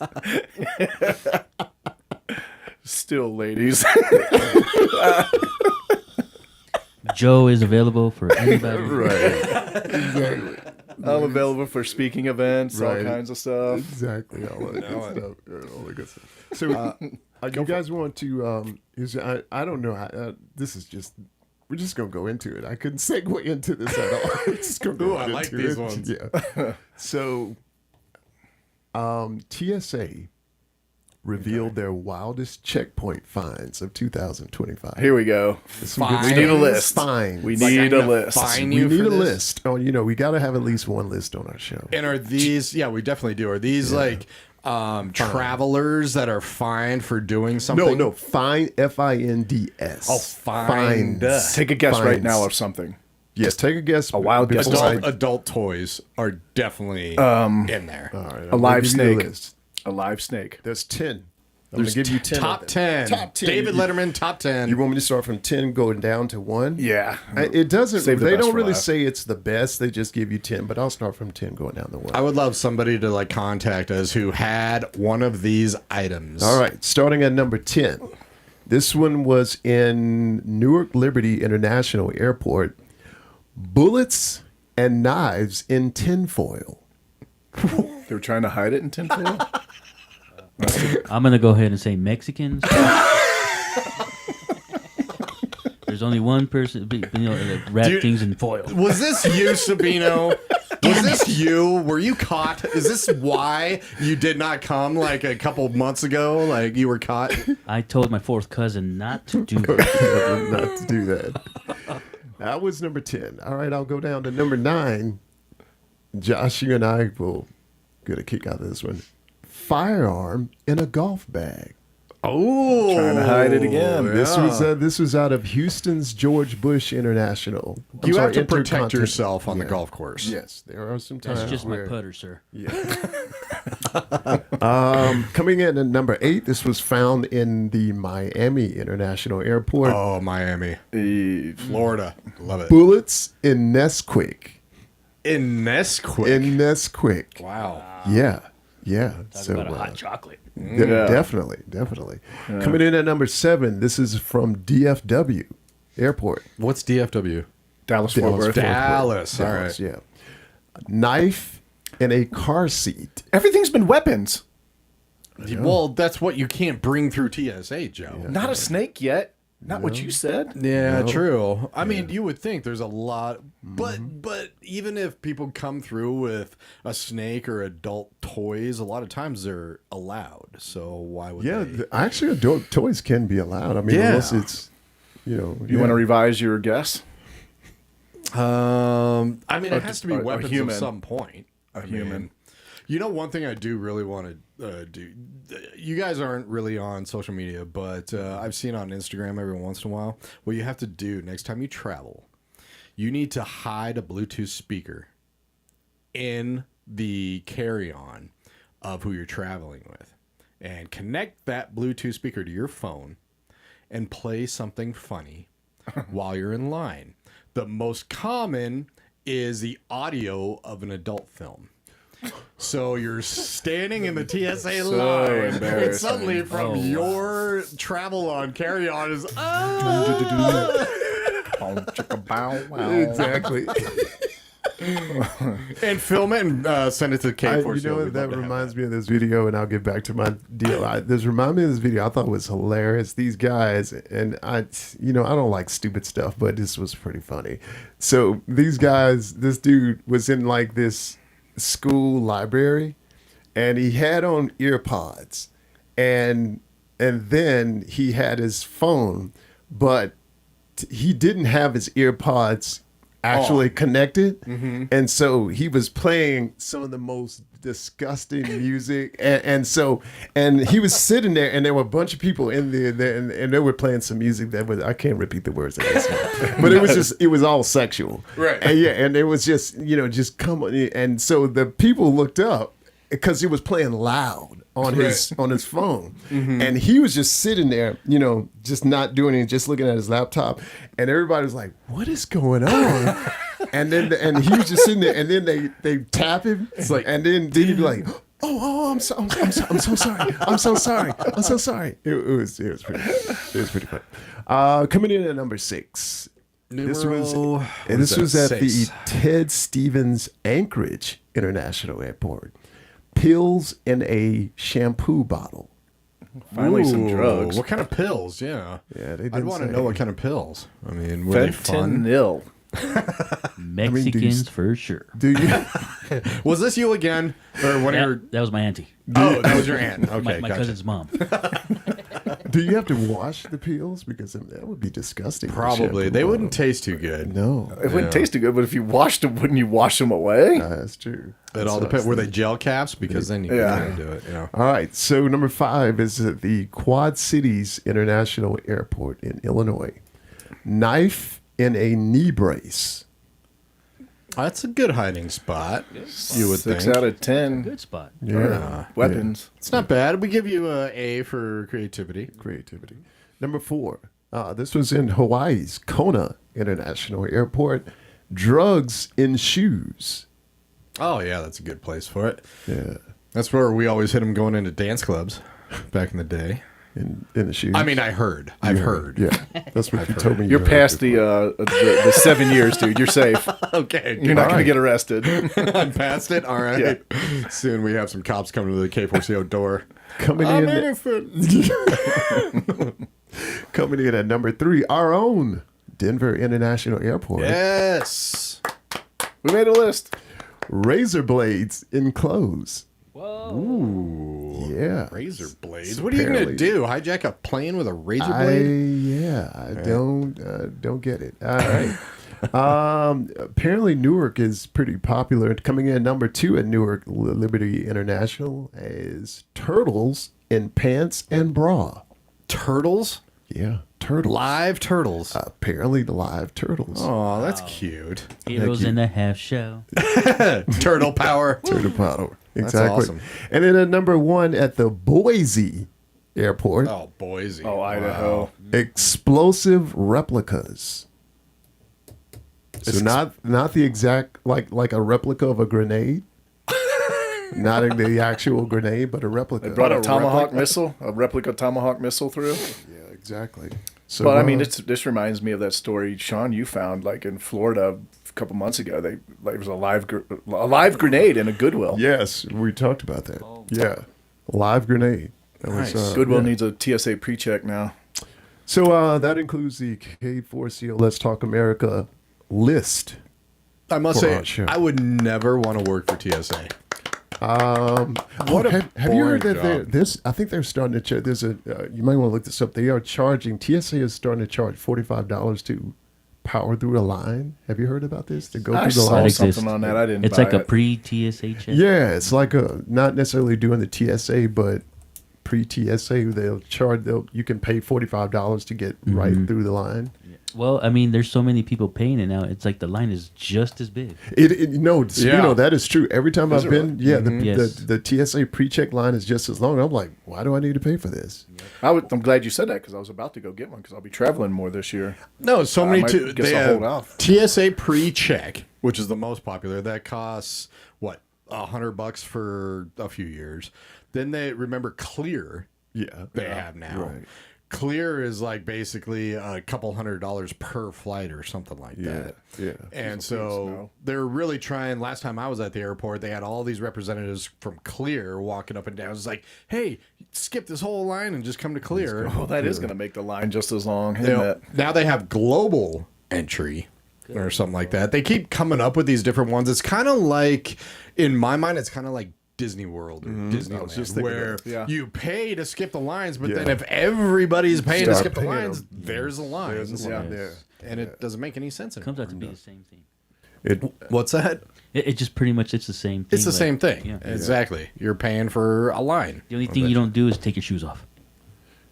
Still, ladies. Joe is available for anybody. Right. Exactly. I'm available for speaking events, all Right. kinds of stuff. Exactly. All that good stuff. All that good stuff. So, you guys want to? I don't know. This is just. We're just gonna go into it. I couldn't segue into this at all. We're just gonna go Ooh, I like into these it. ones. Yeah. So, TSA revealed their wildest checkpoint fines of 2025. Here we go. Some good Fines. We need a stuff. list. Fines. We Like, need I'm a gonna list. fine We you need for a this? list. Oh, we got to have at least one list on our show. And are these? Yeah, we definitely do. Are these like travelers that are fined for doing something? No, fine. FINDS. Oh, fined. Fines. Take a guess right Fines. now of something. Yes, take a guess. A wild guess. before I- Adult toys are definitely in there. All right, A I'm live gonna give you the snake. list. A live snake. There's 10 I'm going to give you 10. Top 10. Top 10. David Letterman, top 10. You want me to start from 10 going down to 1? Yeah. It doesn't. Save the They best don't for really last. say it's the best. They just give you 10, but I'll start from 10 going down to 1. I would love somebody to like contact us who had one of these items. All right, starting at number 10. This one was in Newark Liberty International Airport. Bullets and knives in tinfoil. They were trying to hide it in tinfoil. I'm gonna go ahead and say Mexicans. There's only one person, that wrap Dude, things in foil. Was this you, Sabino? Was this you? Were you caught? Is this why you did not come like a couple months ago? Like you were caught? I told my fourth cousin not to do that. Not to do that. That was number 10. All right, I'll go down to number 9. Josh, you and I will get a kick out of this one. Firearm in a golf bag. Oh, Trying to hide it again. This was out of Houston's George Bush International. You have to protect Intercontinental. yourself on the Yeah. golf course. Yes, there are some times. That's just my where, putter, sir. Coming in at number 8, this was found in the Miami International Airport. Oh, Miami, Florida, love it. Bullets in Nesquik. In Nesquik. In Nesquik. Wow. Yeah. Yeah. Talk about a hot chocolate. Definitely. Coming in at number 7, this is from DFW Airport. What's DFW? Dallas Fort Worth. Dallas. All right. Yeah. Knife in a car seat. Everything's been weapons. Well, that's what you can't bring through TSA, Joe. Not a snake yet. Not what you said. Yeah, true. I mean, you would think there's a lot, but even if people come through with a snake or adult toys, a lot of times they're allowed. So why would they? Actually, adult toys can be allowed. I mean, Yeah. unless it's, you Want to revise your guess? I mean, it has to be a weapons human. at some point. A human. You know, one thing I do really want to do. You guys aren't really on social media, but I've seen on Instagram every once in a while. What you have to do next time you travel, you need to hide a Bluetooth speaker in the carry-on of who you're traveling with, and connect that Bluetooth speaker to your phone, and play something funny while you're in line. The most common is the audio of an adult film. So you're standing in the TSA line, and embarrassing. suddenly from your travel on carry-on is exactly. and film it and send it to Kate. You know what? That reminds me of this video, and I'll get back to my deal. This reminds me of this video. I thought was hilarious. These guys, and I don't like stupid stuff, but this was pretty funny. So these guys, this dude was in like this school library, and he had on ear pods, and then he had his phone, but he didn't have his ear pods actually connected, and so he was playing some of the most disgusting music, and he was sitting there, and there were a bunch of people in there, and they were playing some music that was, I can't repeat the words of this, but it was all sexual, right? And it was just just come on, and so the people looked up because he was playing loud on his phone, and he was just sitting there, just not doing anything, just looking at his laptop, and everybody was like, "What is going on?" and he was just sitting there, and then they tap him, It's like, and then he'd be like, "Oh, I'm so sorry, I'm so sorry." It was pretty fun. Coming in at number 6. This was at the Ted Stevens Anchorage International Airport. Pills in a shampoo bottle. Finally, some drugs. What kind of pills? Yeah, Yeah, they I'd didn't want to say. know what kind of pills. I mean, were they fun? Fentanyl. Mexicans for sure. Do you? Was this you again, or one of your? That was my auntie. Oh, that was your aunt. Okay, my gotcha. cousin's mom. Do you have to wash the peels? Because that would be disgusting. with Probably shampoo they wouldn't bottle. taste too good. No, It wouldn't taste too good, but if you washed them, wouldn't you wash them away? that's true. It all depends. Were they gel caps? Because then you can do it. All right. So number 5 is at the Quad Cities International Airport in Illinois. Knife in a knee brace. That's a good hiding spot. You would 6 think. out of 10 Good spot. Yeah. weapons. It's not bad. We give you a A for creativity. Creativity. Number 4. This was in Hawaii's Kona International Airport. Drugs in shoes. Oh yeah, that's a good place for it. Yeah. That's where we always hit them going into dance clubs back in the day. In the shoes. I mean, I've heard. Yeah. That's what you told me. You're heard past before. the 7 years, dude. You're safe. Okay, You're not going to get arrested. I'm past it. All right. Soon we have some cops coming to the K4CO door. Coming I'm in. innocent. Coming in at number 3, our own Denver International Airport. Yes. We made a list. Razor blades in clothes. Ooh. Yeah. Razor blades. What are you gonna do? Hijack a plane with a razor blade? I don't get it. All right. Apparently Newark is pretty popular. Coming in number 2 at Newark Liberty International is turtles in pants and bra. Turtles? Yeah, turtles. Live turtles. Apparently the live turtles. Oh, that's cute. Heroes in the half shell. Turtle power. Turtle powder. That's Exactly. awesome. And then at number 1 at the Boise Airport, Oh, Boise. Oh, Idaho. explosive replicas. So not the exact like a replica of a grenade. Not the actual grenade, but a replica. They brought a Tomahawk missile, a replica Tomahawk missile through. Yeah, exactly. So, But I mean, this reminds me of that story, Sean, you found like in Florida a couple months ago. There was a live grenade in a Goodwill. yes, we talked about that. Yeah, live grenade. That Nice. Goodwill yeah. needs a TSA pre-check now. So that includes the K4CO Let's Talk America list. I must For say, our show. I would never want to work for TSA. What a have you heard boring that job. this? I think they're starting to charge. There's a you might want to look this up. They are charging. TSA is starting to charge $45 to power through a line. Have you heard about this? To go I through the saw line. exists. something on that. I didn't. It's buy like a it. pre-TSA check. Yeah, it's like a not necessarily doing the TSA, but pre-TSA. You can pay $45 to get right through the line. Well, I mean, there's so many people paying it now. It's like the line is just as big. Yeah. That is true. Every time I've been, Yes. the TSA pre-check line is just as long. I'm like, why do I need to pay for this? I'm glad you said that because I was about to go get one because I'll be traveling more this year. No, so I many. might guess They I'll have hold off. TSA pre-check, which is the most popular. That costs what $100 for a few years. Then they remember Clear. Yeah, They have now. Right. Clear is like basically a couple $100 per flight or something like that. Yeah. And so they're really trying. Last time I was at the airport, they had all these representatives from Clear walking up and down. It's like, hey, skip this whole line and just come to Clear. Oh, that is going to make the line just as long, You isn't know, it? now they have global entry or something like that. They keep coming up with these different ones. It's kind of like, in my mind, it's kind of like Disney World or Disneyland, just thinking where that. Yeah. you pay to skip the lines, but Yeah. then if everybody's paying to Start skip the paying lines, them. there's the lines. There's the line there. And it doesn't make any sense It comes anymore. out to be the same thing. What's that? It just pretty much it's the same thing. It's the like- same thing. Yeah. Exactly. You're paying for a line. The only thing you don't do is take your shoes off.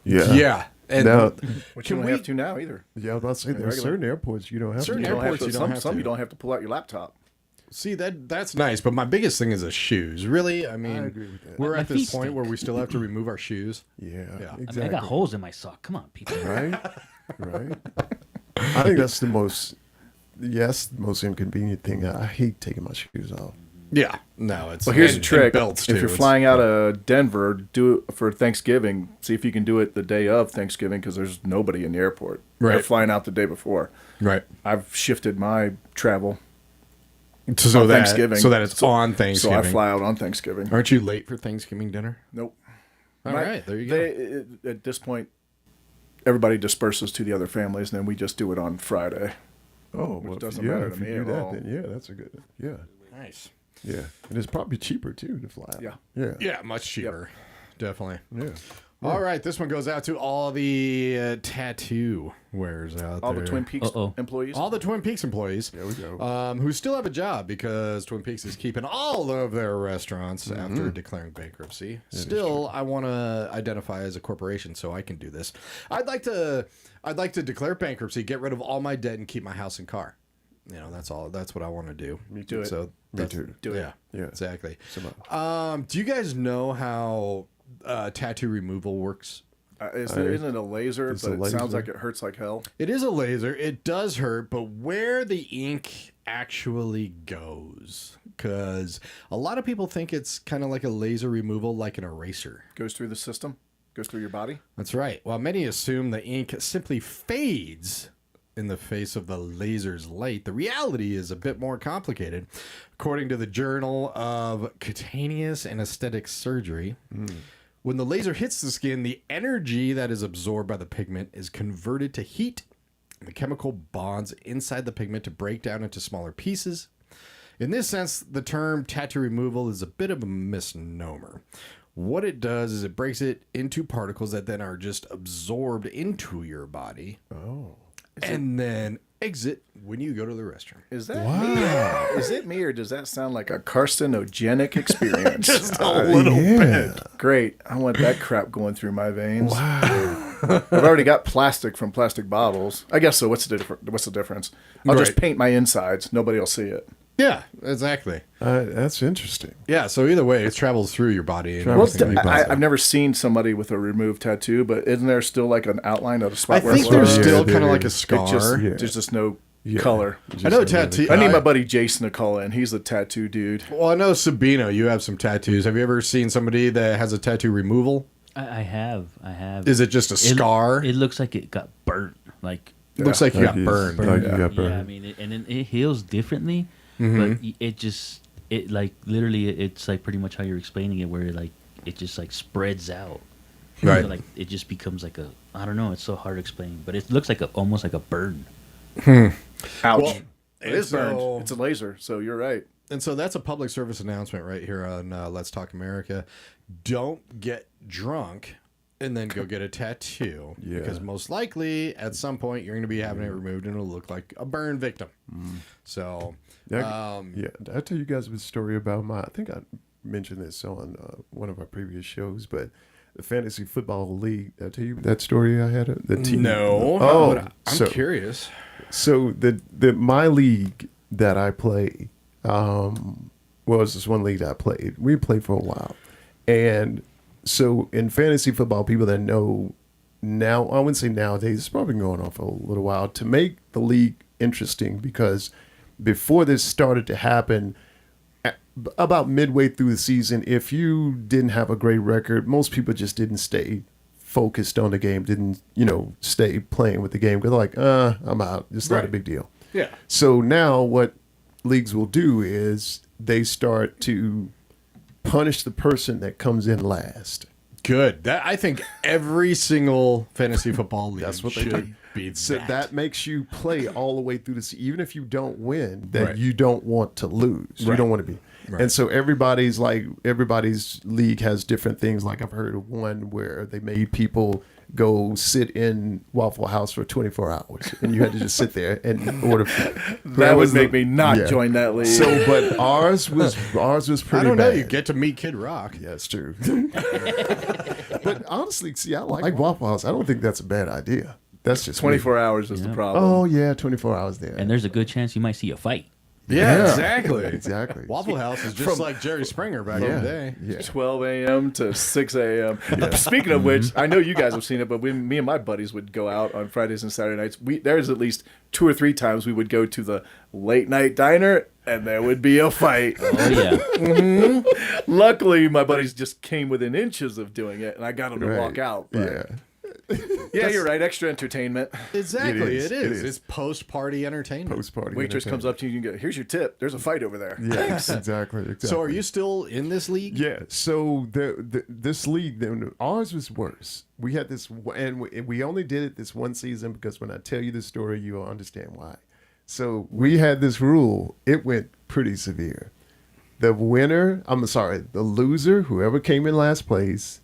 Yeah. Yeah. And Now, Which Can you don't we- have to now either. yeah, I was about to say there's Regular. certain airports you don't have Certain to. You don't have airports, to, you don't some have some to. you don't have to pull out your laptop. see that's nice, but my biggest thing is the shoes. Really, I mean, agree with that. we're My at this feet point stink. where we still have to remove our shoes. Yeah, Yeah. I mean, exactly. I got holes in my sock. Come on, people. Right, right. I think that's the most inconvenient thing. I hate taking my shoes off. Yeah, no, it's Well, here's and- a trick. and belts too. If you're It's- flying out of Denver, do it for Thanksgiving. See if you can do it the day of Thanksgiving because there's nobody in the airport. They're Right. flying out the day before. right, I've shifted my travel so on that Thanksgiving. so that it's on So Thanksgiving. I fly out on Thanksgiving. Aren't you late for Thanksgiving dinner? Nope. All right, there you go. At this point, everybody disperses to the other families, and then we just do it on Friday. Oh, Which well, doesn't yeah, matter if to you me do at that, all. then yeah, that's a good. Yeah, Nice. yeah, and it's probably cheaper too to fly out. Yeah. yeah, Yeah, much cheaper. Definitely. yeah. All right, this one goes out to all the tattoo wearers out All there. the Twin Peaks Uh-oh. employees. All the Twin Peaks employees. There we go. Who still have a job because Twin Peaks is keeping all of their restaurants Mm-hmm. after declaring bankruptcy. Still, I want to identify as a corporation, so I can do this. I'd like to declare bankruptcy, get rid of all my debt, and keep my house and car. that's all. That's what I want to do. Me too. So Me that's- too. Do it. Yeah, Yeah. exactly. Some- Do you guys know how tattoo removal works? Isn't it a laser? It's But a it sounds laser. like it hurts like hell. It is a laser. It does hurt, but where the ink actually goes, because a lot of people think it's kind of like a laser removal, like an eraser. Goes through the system. Goes through your body. That's right. While many assume the ink simply fades in the face of the laser's light, the reality is a bit more complicated. According to the Journal of Cutaneous and Aesthetic Surgery, when the laser hits the skin, the energy that is absorbed by the pigment is converted to heat, and the chemical bonds inside the pigment to break down into smaller pieces. In this sense, the term tattoo removal is a bit of a misnomer. What it does is it breaks it into particles that then are just absorbed into your body. Oh. And then exit when you go to the restroom. Is that me? Is it me, or does that sound like a carcinogenic experience? Just a little bit. Great. I want that crap going through my veins. Wow. I've already got plastic from plastic bottles. I guess so. What's the difference? I'll just Right. paint my insides. Nobody will see it. Yeah, exactly. That's interesting. Yeah, so either way, it travels through your body. And Travels everything through like your that. I've never seen somebody with a removed tattoo, but isn't there still like an outline of the spot I where think it there's was? Yeah, still there kind of like a is. scar. There's just no color. I know tattoo. I need my buddy Jason to call in. He's a tattoo dude. Well, I know Sabino, you have some tattoos. Have you ever seen somebody that has a tattoo removal? I have. Is it just a scar? It looks like it got burnt. Like Looks like you got Like burned. Like you got yeah, burned. I mean, and then it heals differently, Mm-hmm. but it like literally it's like pretty much how you're explaining it, where it just like spreads out. Right. So, like it just becomes like I don't know. It's so hard to explain, but it looks like almost like a burn. Ouch. Well, it is burned. so- It's a laser, so you're right. And so that's a public service announcement right here on Let's Talk America. Don't get drunk and then go get a tattoo. Yeah. Because most likely, at some point, you're going to be having it removed and it'll look like a burn victim. So, Yeah, did I tell you guys a story about I think I mentioned this on one of our previous shows, but the fantasy football league. Did I tell you that story I had? The team. no. Oh, but I'm so- curious. So the my league that I play, was this one league that I played. We played for a while, and so in fantasy football, people that know now, I wouldn't say nowadays, it's probably been going on for a little while to make the league interesting, because before this started to happen, about midway through the season, if you didn't have a great record, most people just didn't stay focused on the game, didn't, stay playing with the game, because they're like, I'm out. It's not a Right. big deal. Yeah. So now what leagues will do is they start to punish the person that comes in last. Good. I think every single fantasy football league That's what they should do. be So that makes you play all the way through the season. Even if you don't win, then Right. you don't want to lose. You Right. don't want to be. Right. And so everybody's league has different things. Like I've heard of one where they made people go sit in Waffle House for 24 hours, and you had to just sit there and order. That would make me not join that league. So, but ours was pretty I don't know. bad. You get to meet Kid Rock. Yeah, it's true. But honestly, see, I like Waffle House. I don't think that's a bad idea. That's just 24 hours is the Yeah. problem. Oh yeah, 24 hours there. And there's a good chance you might see a fight. Yeah, exactly. Exactly. Waffle House is just like Jerry Springer back in the day. Yeah. 12 a.m. to 6 a.m. Speaking of which, I know you guys have seen it, but me and my buddies would go out on Fridays and Saturday nights. There's at least 2 or 3 times we would go to the late night diner, and there would be a fight. Oh yeah. Luckily, my buddies just came within inches of doing it, and I got them to Right. walk out. But Yeah. yeah, you're right. Extra entertainment. Exactly, It it is. is. It's post-party entertainment. Post party. Waitress comes up to you and you go, "Here's your tip. There's a fight over there." Yeah. Exactly. So are you still in this league? Yeah. So this league, ours was worse. We had this, and we only did it this one season, because when I tell you the story, you'll understand why. So we had this rule. It went pretty severe. The loser, whoever came in last place,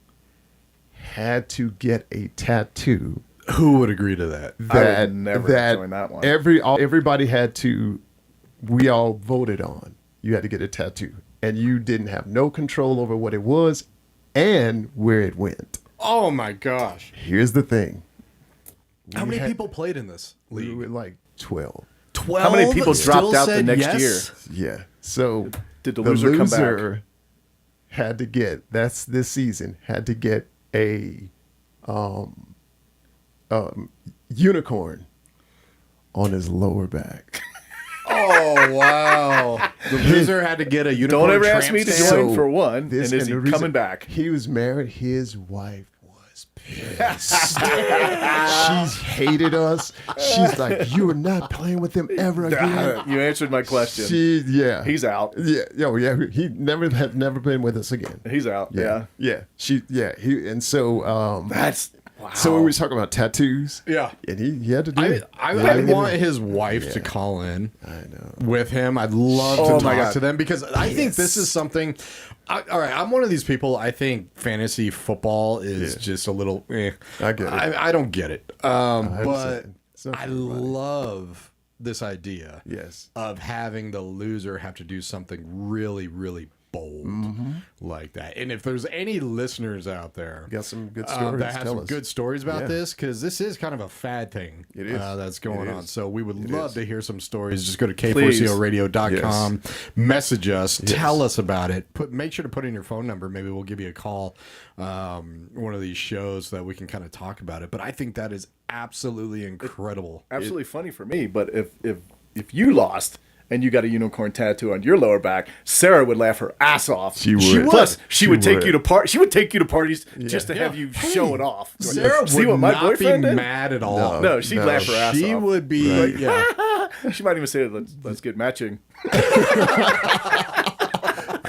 had to get a tattoo Who would agree to that? I would never join that one. everybody had to. We all voted on. You had to get a tattoo, and you didn't have no control over what it was and where it went. Oh my gosh! Here's the thing. How We many had- people played in this We league? were like 12. 12. How many people still dropped out the said next yes? Yeah. So Did the loser come back? had to get this season had to get a unicorn on his lower back. Oh, wow. The loser had to get a unicorn. Don't ever ask me to tramp join stamp. for one. And This- is and he the reason- coming back? He was married. His wife was pissed. She's hated us. She's like, you are not playing with him ever again. You answered my question. Yeah. He's out. Yeah, he never been with us again. He's out. Yeah. And so That's wow. so we were talking about tattoos. Yeah. And he had to do it. I want his wife to call in. I know. With him, I'd love Oh to my talk God. to them because I think this is something. All right, I'm one of these people. I think fantasy football is just a little. I get it. I don't get it. But understand. It's not I for everybody. love this idea. Yes. Of having the loser have to do something really, really bold like that. And if there's any listeners out there Got some good stories. that have Tell some us. good stories about Yeah. this, because this is kind of a fad thing It is. that's going It on. is. So we would It love is. to hear some stories. Just go to Please. k4coradio.com, message us, tell us about it. Make sure to put in your phone number. Maybe we'll give you a call one of these shows so that we can kind of talk about it. But I think that is absolutely incredible. absolutely funny for me. But if you lost and you got a unicorn tattoo on your lower back, Sarah would laugh her ass off. She would. Plus, she would take would. you to She would take you to parties just to have you show it off. Sarah See would what my not boyfriend be did? mad at all. No, she'd laugh her ass She off. would be, She might even say, "Let's get matching."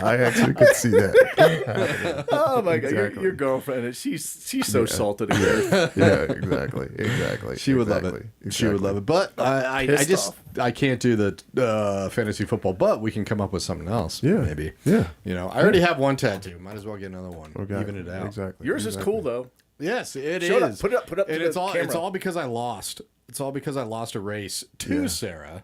I actually could see that. Oh my god, Exactly. your girlfriend, she's so salted again. Yeah, exactly. She would love it. She would love it. But I Pissed just off. I can't do the fantasy football. But we can come up with something else. Yeah. Maybe. Yeah. You know, I already have one tattoo. Might as well get another one. Okay. Even it out. Exactly. Yours is cool though. Yes, it is. Show it up. Put it up to And the it's all camera. because I lost. It's all because I lost a race to Sarah.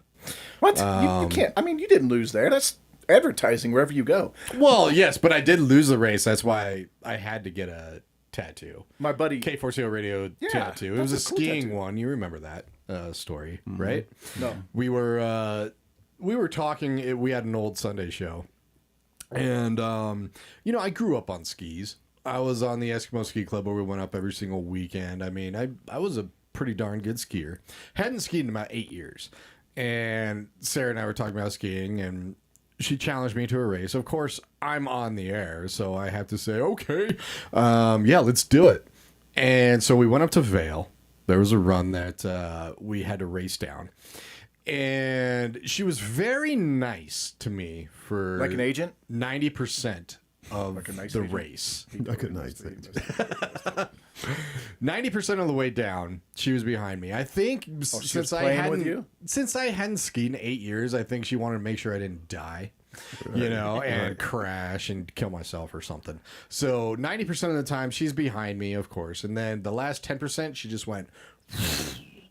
What? You can't. I mean, you didn't lose there. That's advertising wherever you go. Well, yes, but I did lose the race. That's why I had to get a tattoo. My buddy. K4CO radio tattoo. It was a that's a cool skiing tattoo. one. You remember that story, right? No. We were talking. We had an old Sunday show, and I grew up on skis. I was on the Eskimo Ski Club where we went up every single weekend. I mean, I was a pretty darn good skier. Hadn't skied in about 8 years, and Sarah and I were talking about skiing, and she challenged me to a race. Of course, I'm on the air, so I have to say, okay, let's do it. And so we went up to Vail. There was a run that we had to race down. And she was very nice to me for Like an agent? 90% of Like a nice the agent? race. Like a nice thing. 90% of the way down, she was behind me. I think she was since I playing hadn't with you? since I hadn't skied in 8 years, I think she wanted to make sure I didn't die, and crash and kill myself or something. So 90% of the time, she's behind me, of course, and then the last 10%, she just went.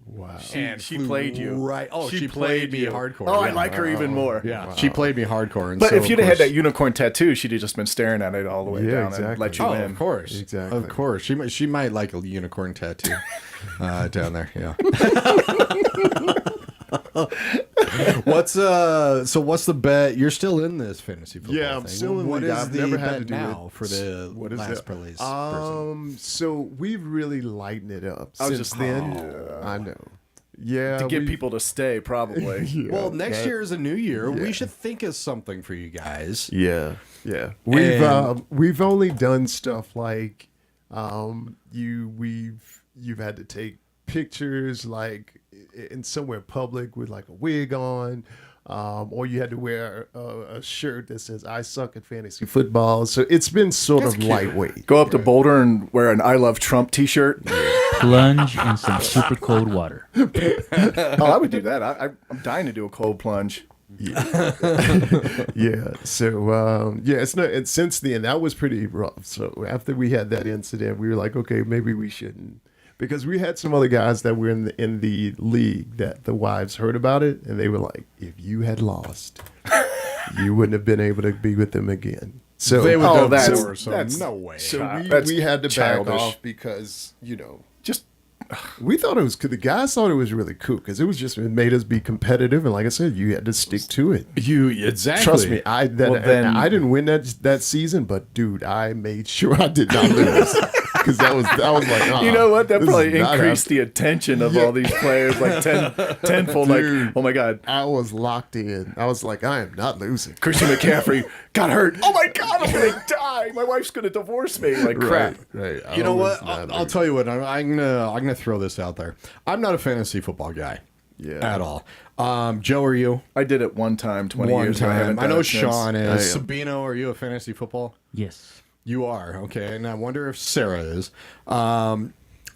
Wow. And She flew played you. right. Oh, she played me you. hardcore. Oh, I yeah. like her even more. Yeah, she played me hardcore. And But so, if of you'd have had course- that unicorn tattoo, she'd have just been staring at it all the way Yeah, down exactly. and let you Oh, win. of course, Exactly. of course. She might like a unicorn tattoo down there. Yeah. What's the bet? You're still in this fantasy football Yeah, I'm thing. still in What the league. is I've the never had bet to do now it. for the What is last that? place person? So we've really lightened it up I was since just- then. I know. Yeah. To get we- people to stay, probably. Yeah, Well, next that- year is a new year. yeah. We should think of something for you guys. Yeah. Yeah. And- We've only done stuff like you've had to take pictures like in somewhere public with like a wig on. Or you had to wear a shirt that says "I suck at fantasy football." So it's been sort of lightweight. Go up to Boulder and wear an "I Love Trump" T-shirt. Plunge in some super cold water. Oh, I would do that. I'm dying to do a cold plunge. Yeah. So it's not. And since then, that was pretty rough. So after we had that incident, we were like, okay, maybe we shouldn't, because we had some other guys that were in the league that the wives heard about it, and they were like, if you had lost, you wouldn't have been able to be with them again. So They would Oh, have that's- more, so that's- no way. so That's we had to childish. back off because Just we thought it was the guys thought it was really cool because it made us be competitive, and like I said, you had to stick to it. You exactly. Trust me, I didn't win that season, but dude, I made sure I did not lose because I was like, You know what? That this probably is not increased the attention of all these players like tenfold. Dude. Like, oh my God, I was locked in. I was like, I am not losing. Christian McCaffrey got hurt. Oh my God, I'm gonna die. My wife's gonna divorce me. Like crap. Right. You know what? I'll tell you what. I'm gonna throw this out there. I'm not a fantasy football guy. Yeah. At all. Joe, are you? I did it one time, 20 One years ago. I haven't time. I done know it since. Sean is. I am. Sabino, are you a fantasy football? Yes. You are. Okay. And I wonder if Sarah is.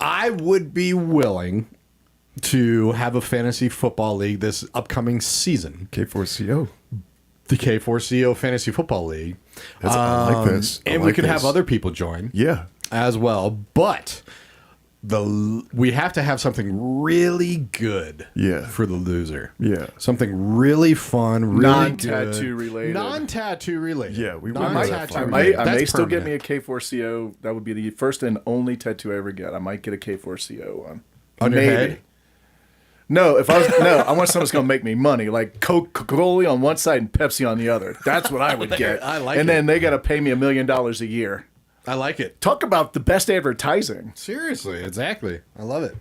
I would be willing to have a fantasy football league this upcoming season. K4CO. The K4CO Fantasy Football League. I like this. I And we like could have this. other people join. Yeah. As well. But we have to have something really good for the loser. Yeah. Something really fun, really Non-tattoo good. related. Non-tattoo related. Yeah, we Non-tattoo wouldn't go that far. related. I may That's still get me permanent. a K4CO. That would be the first and only tattoo I ever get. I might get a K4CO on. On your head? No, I want someone that's gonna make me money, like Coca-Cola on one side and Pepsi on the other. That's what I would get. I like and it. then they gotta pay me $1 million a year. I like it. Talk about the best advertising. Seriously, exactly. I love it.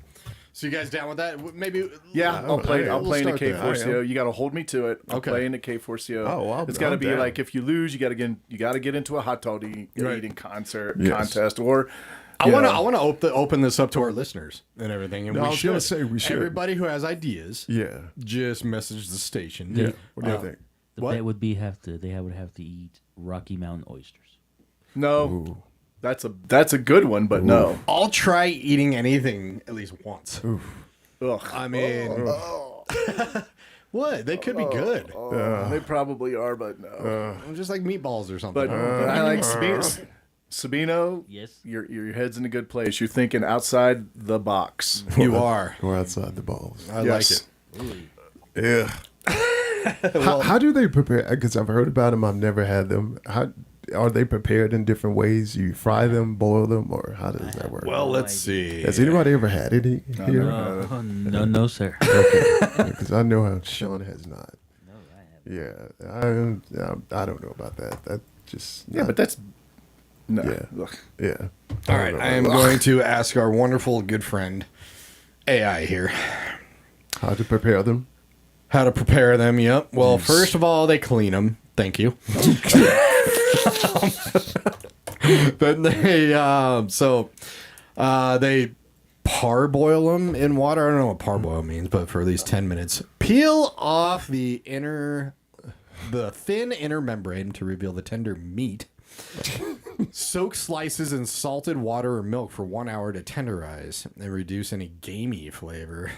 So you guys down with that? Maybe. Yeah, I'll play in we'll a start there. K4CO. You got to hold me to it. I'll Okay. play in a K4CO. Oh, it's got to I'm be down. like if you lose, you got to get into a hot dog eating Right. contest, or I want to open this up to our listeners and everything. And No, we I was should. gonna say we should. Everybody who has ideas, Yeah. just message the station. Yeah. What do you think? The What? bet would be they would have to eat Rocky Mountain oysters. no. Ooh. That's a good one, but no. I'll try eating anything at least once. Ugh. I mean, what? They could be good. They probably are, but no. Just like meatballs or something. But I like Sabino. Yes. Your head's in a good place. You're thinking outside the box. you are. Or outside the balls. I Yes. like it. Yeah. How do they prepare? Because I've heard about them. I've never had them. How are they prepared in different ways? You fry them, boil them, or how does that work? Well, let's see. Has anybody ever had any here? No, sir. Because I know how Sean has not. No, I haven't. Yeah, I don't know about that. That just Yeah, but that's no. Yeah. Ugh. yeah. All right, I am going to ask our wonderful good friend AI here How to prepare them? how to prepare them. Yep. Well, first of all, they clean them. Thank you. Then they they parboil them in water. I don't know what parboil means, but for at least 10 minutes. Peel off the thin inner membrane to reveal the tender meat. Soak slices in salted water or milk for 1 hour to tenderize and reduce any gamey flavor.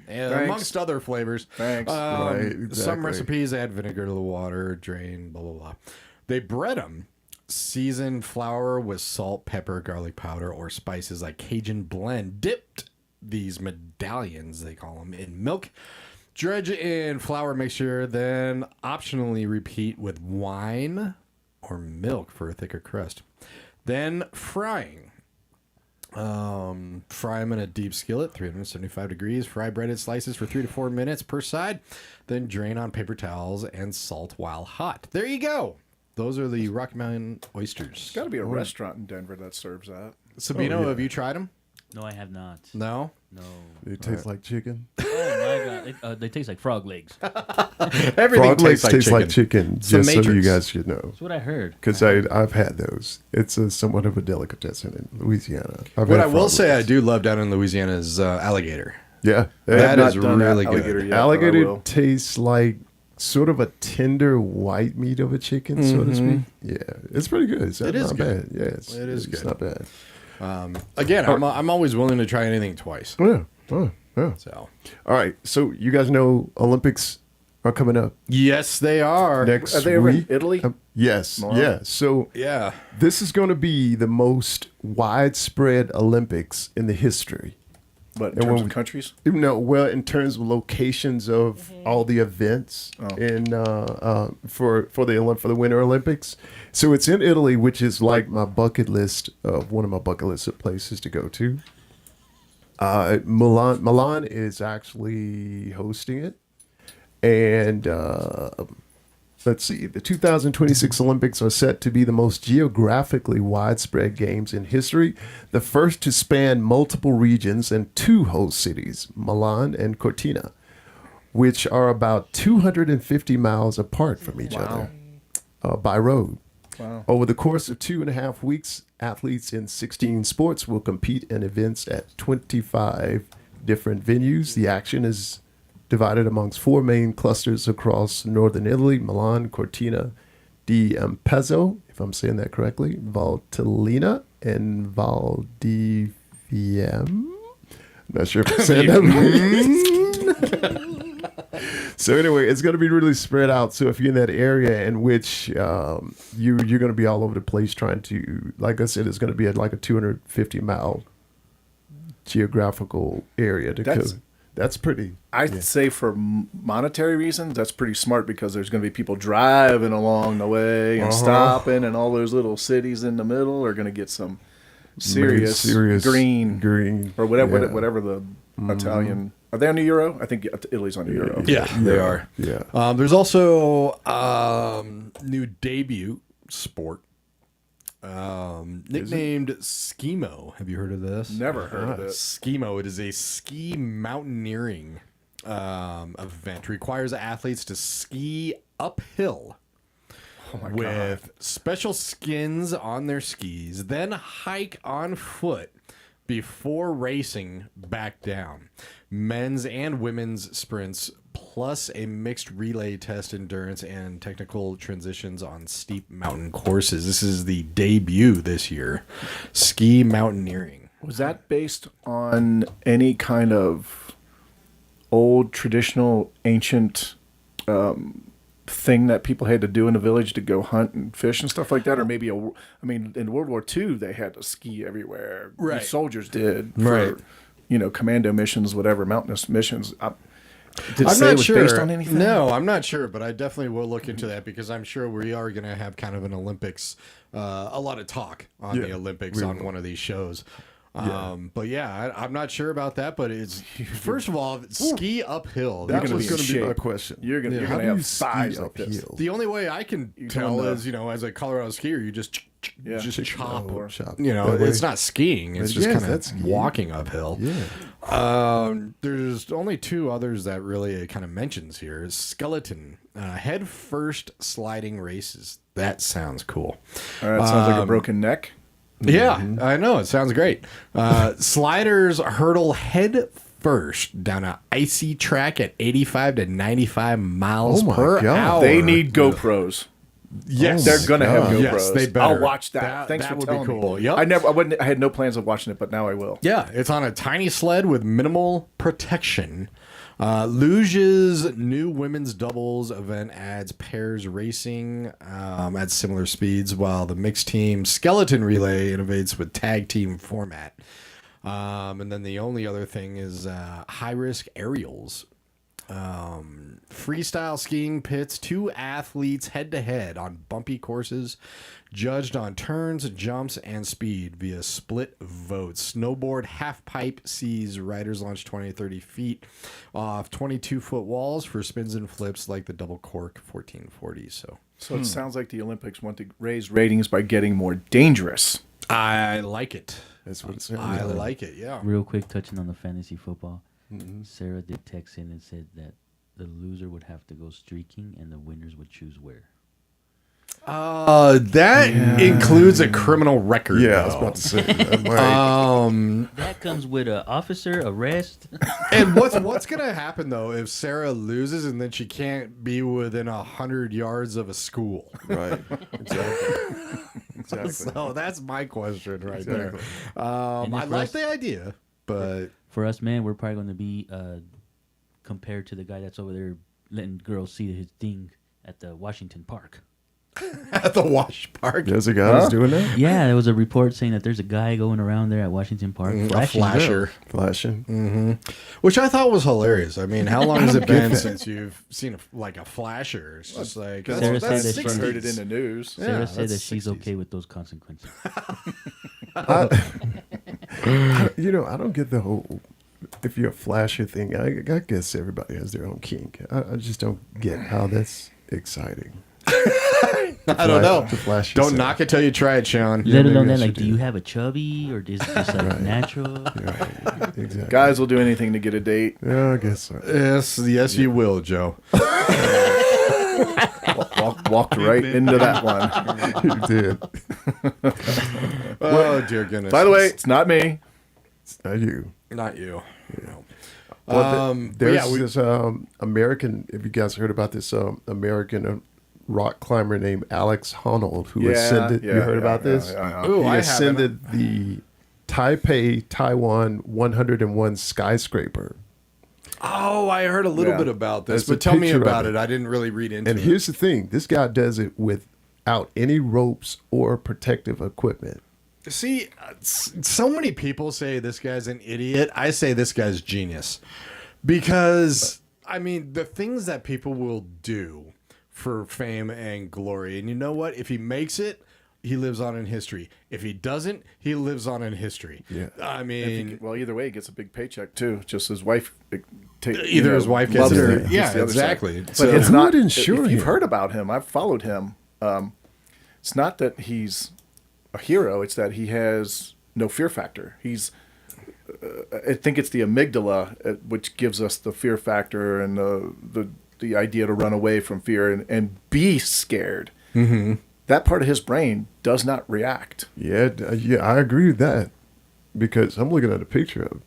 And amongst other flavors. Thanks. Right, Some exactly. recipes add vinegar to the water, drain, blah, blah, blah. They bread them. Season flour with salt, pepper, garlic powder, or spices like Cajun blend. Dipped these medallions, they call them, in milk. Dredge in flour mixture, then optionally repeat with wine or milk for a thicker crust. Then frying. Fry them in a deep skillet, 375 degrees. Fry breaded slices for 3 to 4 minutes per side. Then drain on paper towels and salt while hot. There you go. Those are the Rocky Mountain oysters. There's got to be a restaurant in Denver that serves that. Sabino, have you tried them? No, I have not. No? No. They taste like chicken. Oh my God, they taste like frog legs. That's Everything Frog legs taste like chicken, It's the just so you Matrix. guys should know. what I heard. Because I've had those. It's somewhat of a delicatessen in Louisiana. What I will say I do love down in Louisiana is alligator. Yeah. That Not is done really alligator good. yet, but I Alligator will. tastes like sort of a tender white meat of a chicken, so to speak. Yeah, it's pretty good. It's It is not good. bad. Yeah, it's good. not bad. Again, I'm always willing to try anything twice. Yeah. Oh, yeah. So All right. So you guys know Olympics are coming up yes, they are. next Are they ever in week. Italy? Yes. Wow. Yeah. So Yeah. this is going to be the most widespread Olympics in the history. But in And terms when of we- countries? No, well, in terms of locations of all the events in for the Winter Olympics, so it's in Italy, which is like my bucket list of one of my bucket list of places to go to. Milan is actually hosting it, and let's see. The 2026 Olympics are set to be the most geographically widespread games in history, the first to span multiple regions and 2 host cities, Milan and Cortina, which are about 250 miles apart from each other by road. Wow. Over the course of 2.5 weeks, athletes in 16 sports will compete in events at 25 different venues. The action is divided amongst 4 main clusters across northern Italy: Milan, Cortina di Ampezzo, if I'm saying that correctly, Valtellina, and Val di Fiemme. Not sure if I'm saying that right. So anyway, it's going to be really spread out. So if you're in that area in which you're going to be all over the place trying to, like I said, it's going to be at like a 250-mile geographical area to go. That's pretty. I'd say for monetary reasons, that's pretty smart because there's going to be people driving along the way and stopping, and all those little cities in the middle are going to get some serious green or whatever the Italian. Are they on the Euro? I think Italy's on the Euro. Yeah, they are. Yeah. There's also new debut sport nicknamed Skimo. Have you heard of this? Never heard of it. Skimo. It is a ski mountaineering event. It requires athletes to ski uphill with special skins on their skis, then hike on foot before racing back down. Men's and women's sprints, plus a mixed relay test, endurance, and technical transitions on steep mountain courses. This is the debut this year. Ski mountaineering. Was that based on any kind of old, traditional, ancient thing that people had to do in the village to go hunt and fish and stuff like that? Or maybe, in World War II, they had to ski everywhere. Right. The soldiers did. For, commando missions, whatever, mountainous missions. Did it say it was based on anything? No, I'm not sure, but I definitely will look into that because I'm sure we are going to have kind of an Olympics, a lot of talk on the Olympics on one of these shows. But yeah, I'm not sure about that, but it's first of all, ski uphill. That That was going to be my shape. question. You're going to How do have you thighs ski like this. uphill? the only way I can tell doing is, as a Colorado skier, you just chop. Chop. It's not skiing. It's just kind that's of skiing. walking uphill. Yeah. There's only 2 others that really it kind of mentions here. Skeleton, head first sliding races. That sounds cool. All right, sounds like a broken neck. Yeah, I know. It sounds great. Sliders hurdle head first down an icy track at 85 to 95 miles Oh my per God. hour. They need GoPros. Yes, They're going to have GoPros. Yes, they better. I'll watch that. Thanks that for would telling be cool. me. Yep. I had no plans of watching it, but now I will. Yeah, it's on a tiny sled with minimal protection. Luge's new women's doubles event adds pairs racing at similar speeds, while the mixed team skeleton relay innovates with tag team format. And then the only other thing is high risk aerials. Freestyle skiing pits 2 athletes head to head on bumpy courses, judged on turns, jumps, and speed via split votes. Snowboard half pipe sees riders launch 20 to 30 feet off 22-foot walls for spins and flips like the double cork 1440. So it sounds like the Olympics want to raise ratings by getting more dangerous. I like it. That's what it sounds I like. like it. Yeah. Real quick, touching on the fantasy football. Sarah did text in and said that the loser would have to go streaking and the winners would choose where. That includes a criminal record. Yeah, I was though. about to say. That might- That comes with an officer arrest. And what's gonna happen though if Sarah loses and then she can't be within 100 yards of a school? right. Exactly. So that's my question right Exactly. there. And I if like us- the idea, but For us, man, we're probably going to be compared to the guy that's over there letting girls see his thing at the Washington Park. at the wash park, There's a guy that's doing that? Yeah, there was a report saying that there's a guy going around there at Washington Park a flashing flasher, girls. Flashing. which I thought was hilarious. I mean, how long has it been since you've seen a flasher? It's just like Sarah that's said that I she- heard it in the news. Sarah Yeah, said that that's she's 60s. okay with those consequences. I don't get the whole if you're a flasher thing, I guess everybody has their own kink. I just don't get how that's exciting. I don't know. To flash Don't yourself. knock it till you try it, Sean. Let maybe alone I that, like, should do do you that. have a chubby or is it just like natural? Right, exactly. Guys will do anything to get a date. Yeah, I guess so. Yes, you will, Joe. Walked right into that one. You did. Oh dear goodness. By the way, it's not me. It's not you. not you. Well, But there's yeah, this American. If you guys heard about this American rock climber named Alex Honnold who ascended. You heard about this? Ooh, He I ascended the Taipei, Taiwan 101 skyscraper. Oh, I heard a little Yeah. bit about this, There's a but tell me picture of about it. it. I didn't really read into And it. here's the thing: this guy does it without any ropes or protective equipment. See, so many people say this guy's an idiot. I say this guy's genius. Because, I mean, the things that people will do for fame and glory. And you know what? If he makes it, he lives on in history. If he doesn't, he lives on in history. Yeah. I mean, Well, either way, he gets a big paycheck too. Just his wife. either his wife gets loves it. her. Yeah, It's the other side. exactly. But So- it's Who not. would insure If you've him? heard about him, I've followed him. It's not that he's a hero. It's that he has no fear factor. He's. I think it's the amygdala which gives us the fear factor and the idea to run away from fear and be scared. Mm-hmm. That part of his brain does not react. Yeah, I agree with that because I'm looking at a picture of,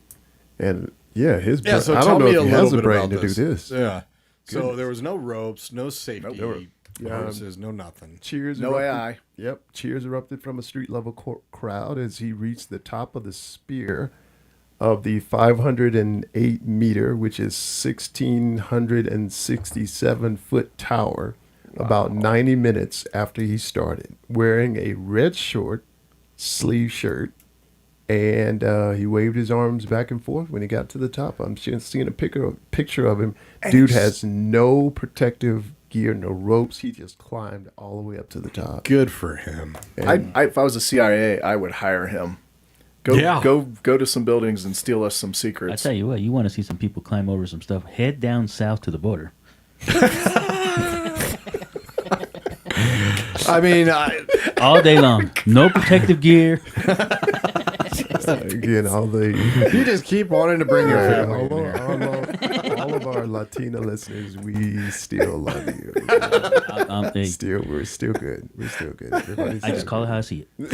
and his. Yeah, so I tell don't know me if a he little has a bit brain about to this. do this. Yeah. So there was no ropes, no safety Yeah. harnesses, no nothing. Cheers. No erupted- AI. Yep. Cheers erupted from a street level crowd as he reached the top of the spear of the 508 meter, which is 1,667 foot tower, about 90 minutes after he started, wearing a red short sleeve shirt. And he waved his arms back and forth when he got to the top. I'm seeing a picture of him. Dude has no protective gear, no ropes. He just climbed all the way up to the top. Good for him. If I was the CIA, I would hire him. Go to some buildings and steal us some I secrets. tell you what, you want to see some people climb over some stuff, head down south to the border. I mean, All day long. No protective gear. Again, you just keep wanting to bring your family in here. all of our Latino listeners, we still love you. Hey, We're still good. We're still good. Everybody's I just call it how I see it.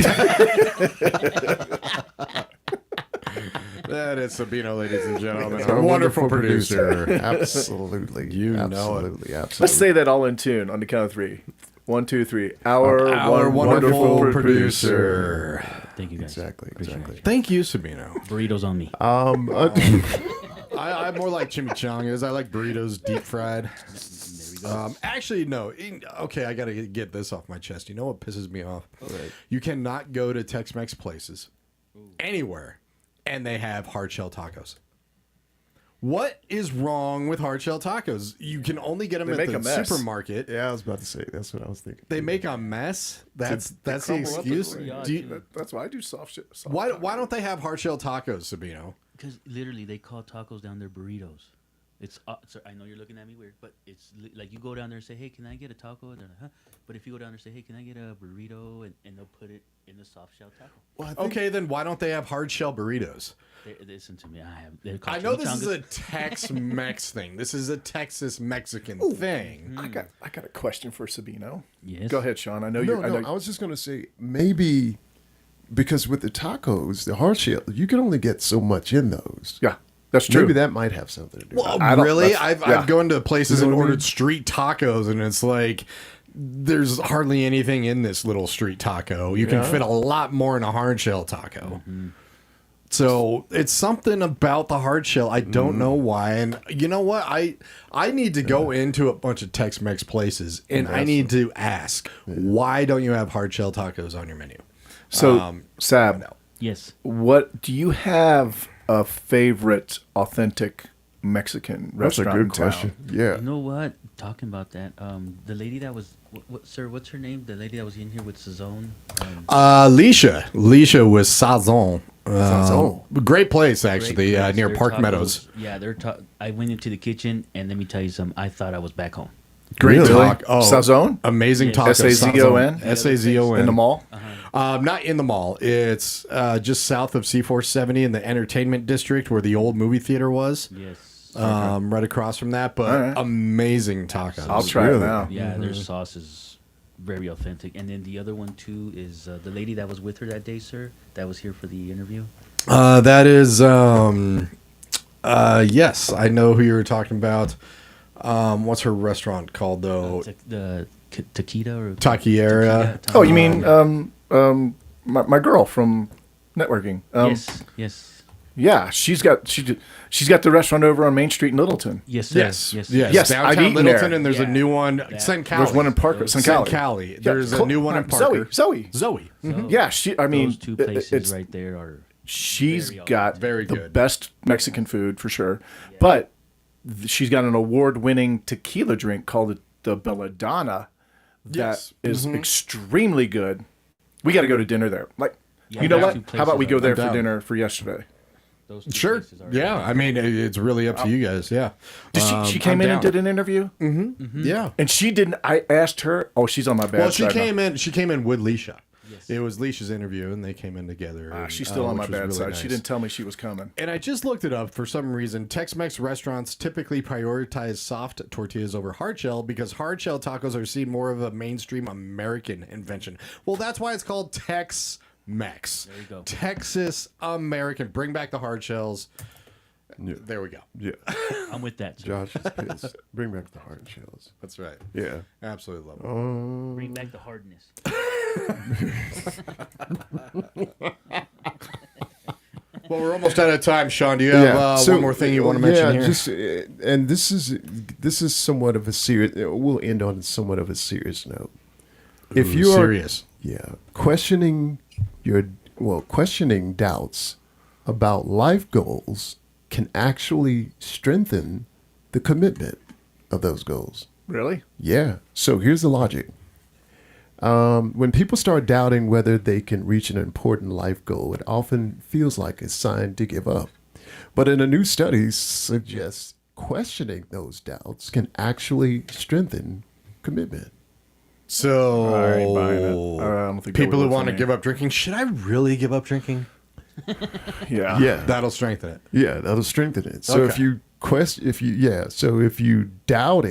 That is Sabino, ladies and gentlemen. Our Our wonderful producer. Absolutely. You know it. absolutely, Absolutely. Let's say that all in tune on the count of three. 1, 2, 3. Our wonderful producer. Thank you guys. Exactly. Appreciate Exactly. Thank you, Sabino. it. Burritos on me. I'm more like chimichangas. I like burritos deep fried. Actually, no. Okay, I got to get this off my chest. You know what pisses me off? Right. You cannot go to Tex-Mex places anywhere, and they have hard shell tacos. What is wrong with hard shell tacos? You can only get them They at make the a mess. supermarket. Yeah, I was about to say. That's what I was thinking. They make a mess. That's the crumble up excuse. everywhere. Do you- That's why I do soft shit. why don't they have hard shell tacos, Sabino? Because literally, they call tacos down there burritos. It's I know you're looking at me weird, but it's like you go down there and say, "Hey, can I get a taco?" And they're like, "Huh?" But if you go down there and say, "Hey, can I get a burrito?" and they'll put it in the soft shell taco. Well, I think- Okay, then why don't they have hard shell burritos? Listen to me. They're called I know this is chimichangas. a Tex-Mex thing. This is a Texas Mexican thing. I got a question for Sabino. Yes. Go ahead, Sean. I know No, you're. I was just going to say maybe because with the tacos, the hard shell, you can only get so much in those. Yeah, that's true. Maybe that might have something to do with Well, it. I don't- really? that's- I've yeah. gone to places You know and what I mean? ordered street tacos, and it's like there's hardly anything in this little street taco. You can fit a lot more in a hard shell taco. So it's something about the hard shell. I don't know why. And you know what? I need to go into a bunch of Tex-Mex places, and I need to ask, why don't you have hard shell tacos on your menu? So, Sab, Yes. what do you have a favorite authentic Mexican That's a restaurant good in town? question. Yeah. You know what? Talking about that, the lady that was, sir, what's her name? The lady that was in here with Sazone. Leisha was Sazon. Great place, actually, Great place. near Their Park tacos- Meadows. Yeah, I went into the kitchen, and let me tell you something. I thought I was back home. Great Really? talk. Oh, Sazon? amazing Yes. tacos. Sazon. Sazon. In the mall? Not in the mall. It's just south of C470 in the entertainment district where the old movie theater was. Yes. Right across from that, but All right. amazing tacos. I'll try it now. Yeah, their sauce is very authentic. And then the other one, too, is the lady that was with her that day, sir, that was here for the interview. That is, yes, I know who you were talking about. What's her restaurant called, though? The Taquita or Taquiera. Oh, you mean my girl from networking? Yes. Yeah, she's got the restaurant over on Main Street in Littleton. Yes, sir. Yes. Yes, I've Downtown eaten Littleton, there. and there's a new one. St. Cali. There's one in Parker, St. Cali. There's a new one in Parker. Zoe. Zoe. Yeah, I mean, Those two places it's right there are. she's Very got Very the good. best Mexican food for sure. But she's got an award-winning tequila drink called the Belladonna that Yes. is extremely good. We got to go to dinner there. Like, Yeah, you know those what? two How about we places go are- there for down. dinner for yesterday? Those two Sure. places are- Yeah. I mean, it's really up to you guys. Yeah. Did she came in and did an interview, Yeah. and she didn't. I asked her. Oh, she's on my bad Well, she side now. came in. She came in with Leisha. Yes. It was Leisha's interview, and they came in together. and, She's still on my which was bad really side. nice. She didn't tell me she was coming. And I just looked it up for some reason. Tex-Mex restaurants typically prioritize soft tortillas over hard shell because hard shell tacos are seen more of a mainstream American invention. Well, that's why it's called Tex-Mex. There you go. Texas American. Bring back the hard shells. There we go. Yeah. I'm with that. Sir. Josh is pissed. Bring back the hard shells. That's right. Yeah. Absolutely love it. Bring back the hardness. Well, we're almost out of time, Sean. Do you have one more thing you want to mention here? Just and this is somewhat of a serious. We'll end on somewhat of a serious note. If you are serious. questioning doubts about life goals can actually strengthen the commitment of those goals. Really? Yeah. So here's the logic. When people start doubting whether they can reach an important life goal, it often feels like a sign to give up. But in a new study suggests questioning those doubts can actually strengthen commitment. So, I ain't buying it. I don't think that people would who work for want to me. give up drinking, should I really give up drinking? Yeah. Yeah. That'll strengthen it. Yeah, that'll strengthen it. So if you if you doubt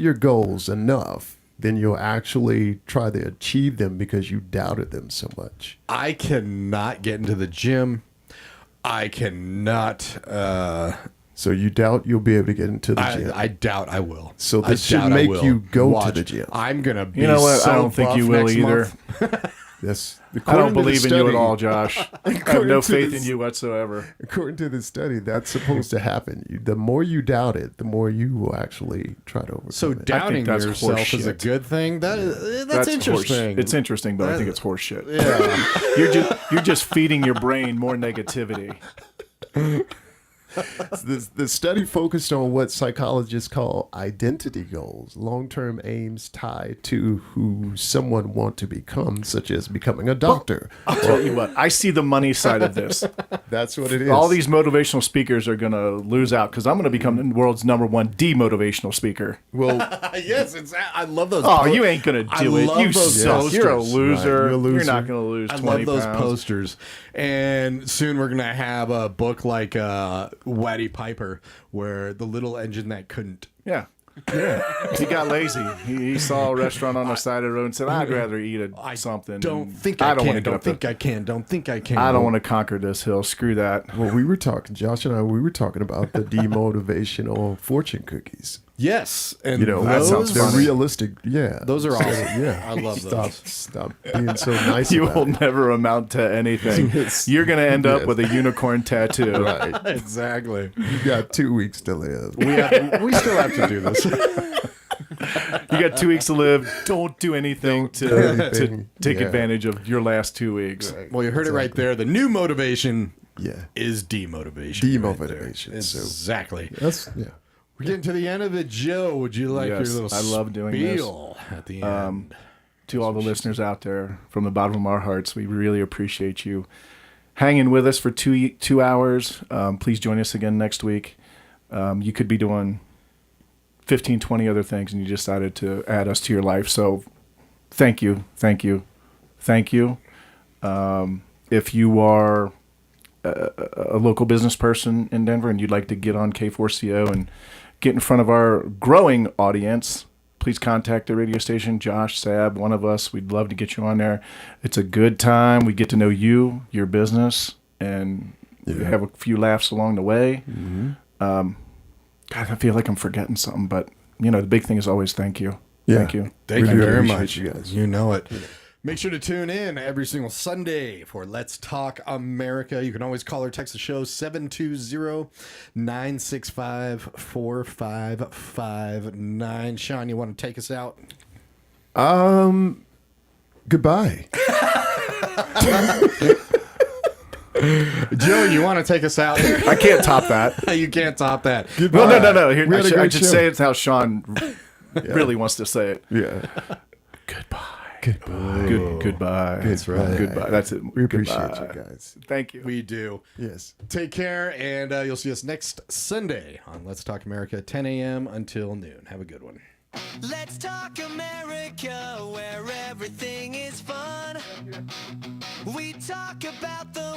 your goals enough, then you'll actually try to achieve them because you doubted them so much. I cannot get into the gym. I cannot. So you doubt you'll be able to get into the gym. I doubt I will. So I this should doubt I make will. you go to Watch. the gym. I'm gonna be. You know what? So I don't think buff you will next either. month. Yes. I don't According to the believe in you at study- all, Josh. I have According no to faith this- in you whatsoever. According to the study, that's supposed to happen. The more you doubt it, the more you will actually try to overcome So it. doubting that's yourself is a horseshit. good thing. That's horse- interesting. It's interesting, but I think it's horseshit. Yeah. You're just feeding your brain more negativity. The study focused on what psychologists call identity goals, long-term aims tied to who someone wants to become, such as becoming a doctor. I'll tell you what. I see the money side of this. That's what it is. All these motivational speakers are going to lose out because I'm going to become the world's #1 demotivational speaker. Well, Yes, I love those. Oh, you ain't going to I do it. love You those suck. You're a posters. loser. Right, you're a loser. You're not going to lose I 20 love those pounds. posters. And soon we're gonna have a book like Waddy Piper, where the little engine that couldn't. Yeah. He got lazy. He saw a restaurant on the side of the road and said, "I'd rather eat something." Don't and think I don't can. wanna get Don't up think there. I can. Don't think I can. I don't want to conquer this hill. Screw that. well, we were talking, Josh and I, we were talking about the demotivational fortune cookies. Yes, and You know, That sounds the funny. realistic. Yeah, those are awesome. Yeah, I love those. Stop being so nice. You about will it. never amount to anything. You're going to end up with a unicorn tattoo. Right. Exactly. You got 2 weeks to live. We still have to do this. You got 2 weeks to live. Don't do anything to anything. take Yeah. advantage of your last 2 weeks. Well, you heard it right there. The new motivation Yeah, is demotivation. demotivation. Right So exactly. that's We're getting to the end of it, Joe. Would you like Yes, your little I love doing this. spiel at the end? to all the listeners out there, from the bottom of our hearts, we really appreciate you hanging with us for 2 hours. Please join us again next week. You could be doing 15, 20 other things, and you decided to add us to your life. So thank you. If you are a local business person in Denver and you'd like to get on K4CO and get in front of our growing audience, please contact the radio station, Josh, Sab, one of us. We'd love to get you on there. It's a good time. We get to know you, your business, and we have a few laughs along the way. God, I feel like I'm forgetting something, but the big thing is always thank you. Yeah. Thank you. Thank you Really very appreciate much. you guys. You know it. Make sure to tune in every single Sunday for Let's Talk America. You can always call or text the show 720-965-4559. Sean, you want to take us out? Goodbye. Joe, you want to take us out? I can't top that. You can't top that. Well, no. Here, We had a I great should show. say it's how Sean really wants to say it. Yeah. Goodbye. Goodbye. Goodbye. That's right. Goodbye. That's it. We appreciate Goodbye. you guys. Thank you. We do. Yes. Take care, and you'll see us next Sunday on Let's Talk America, 10 a.m. until noon. Have a good one. Let's talk America, where everything is fun. We talk about the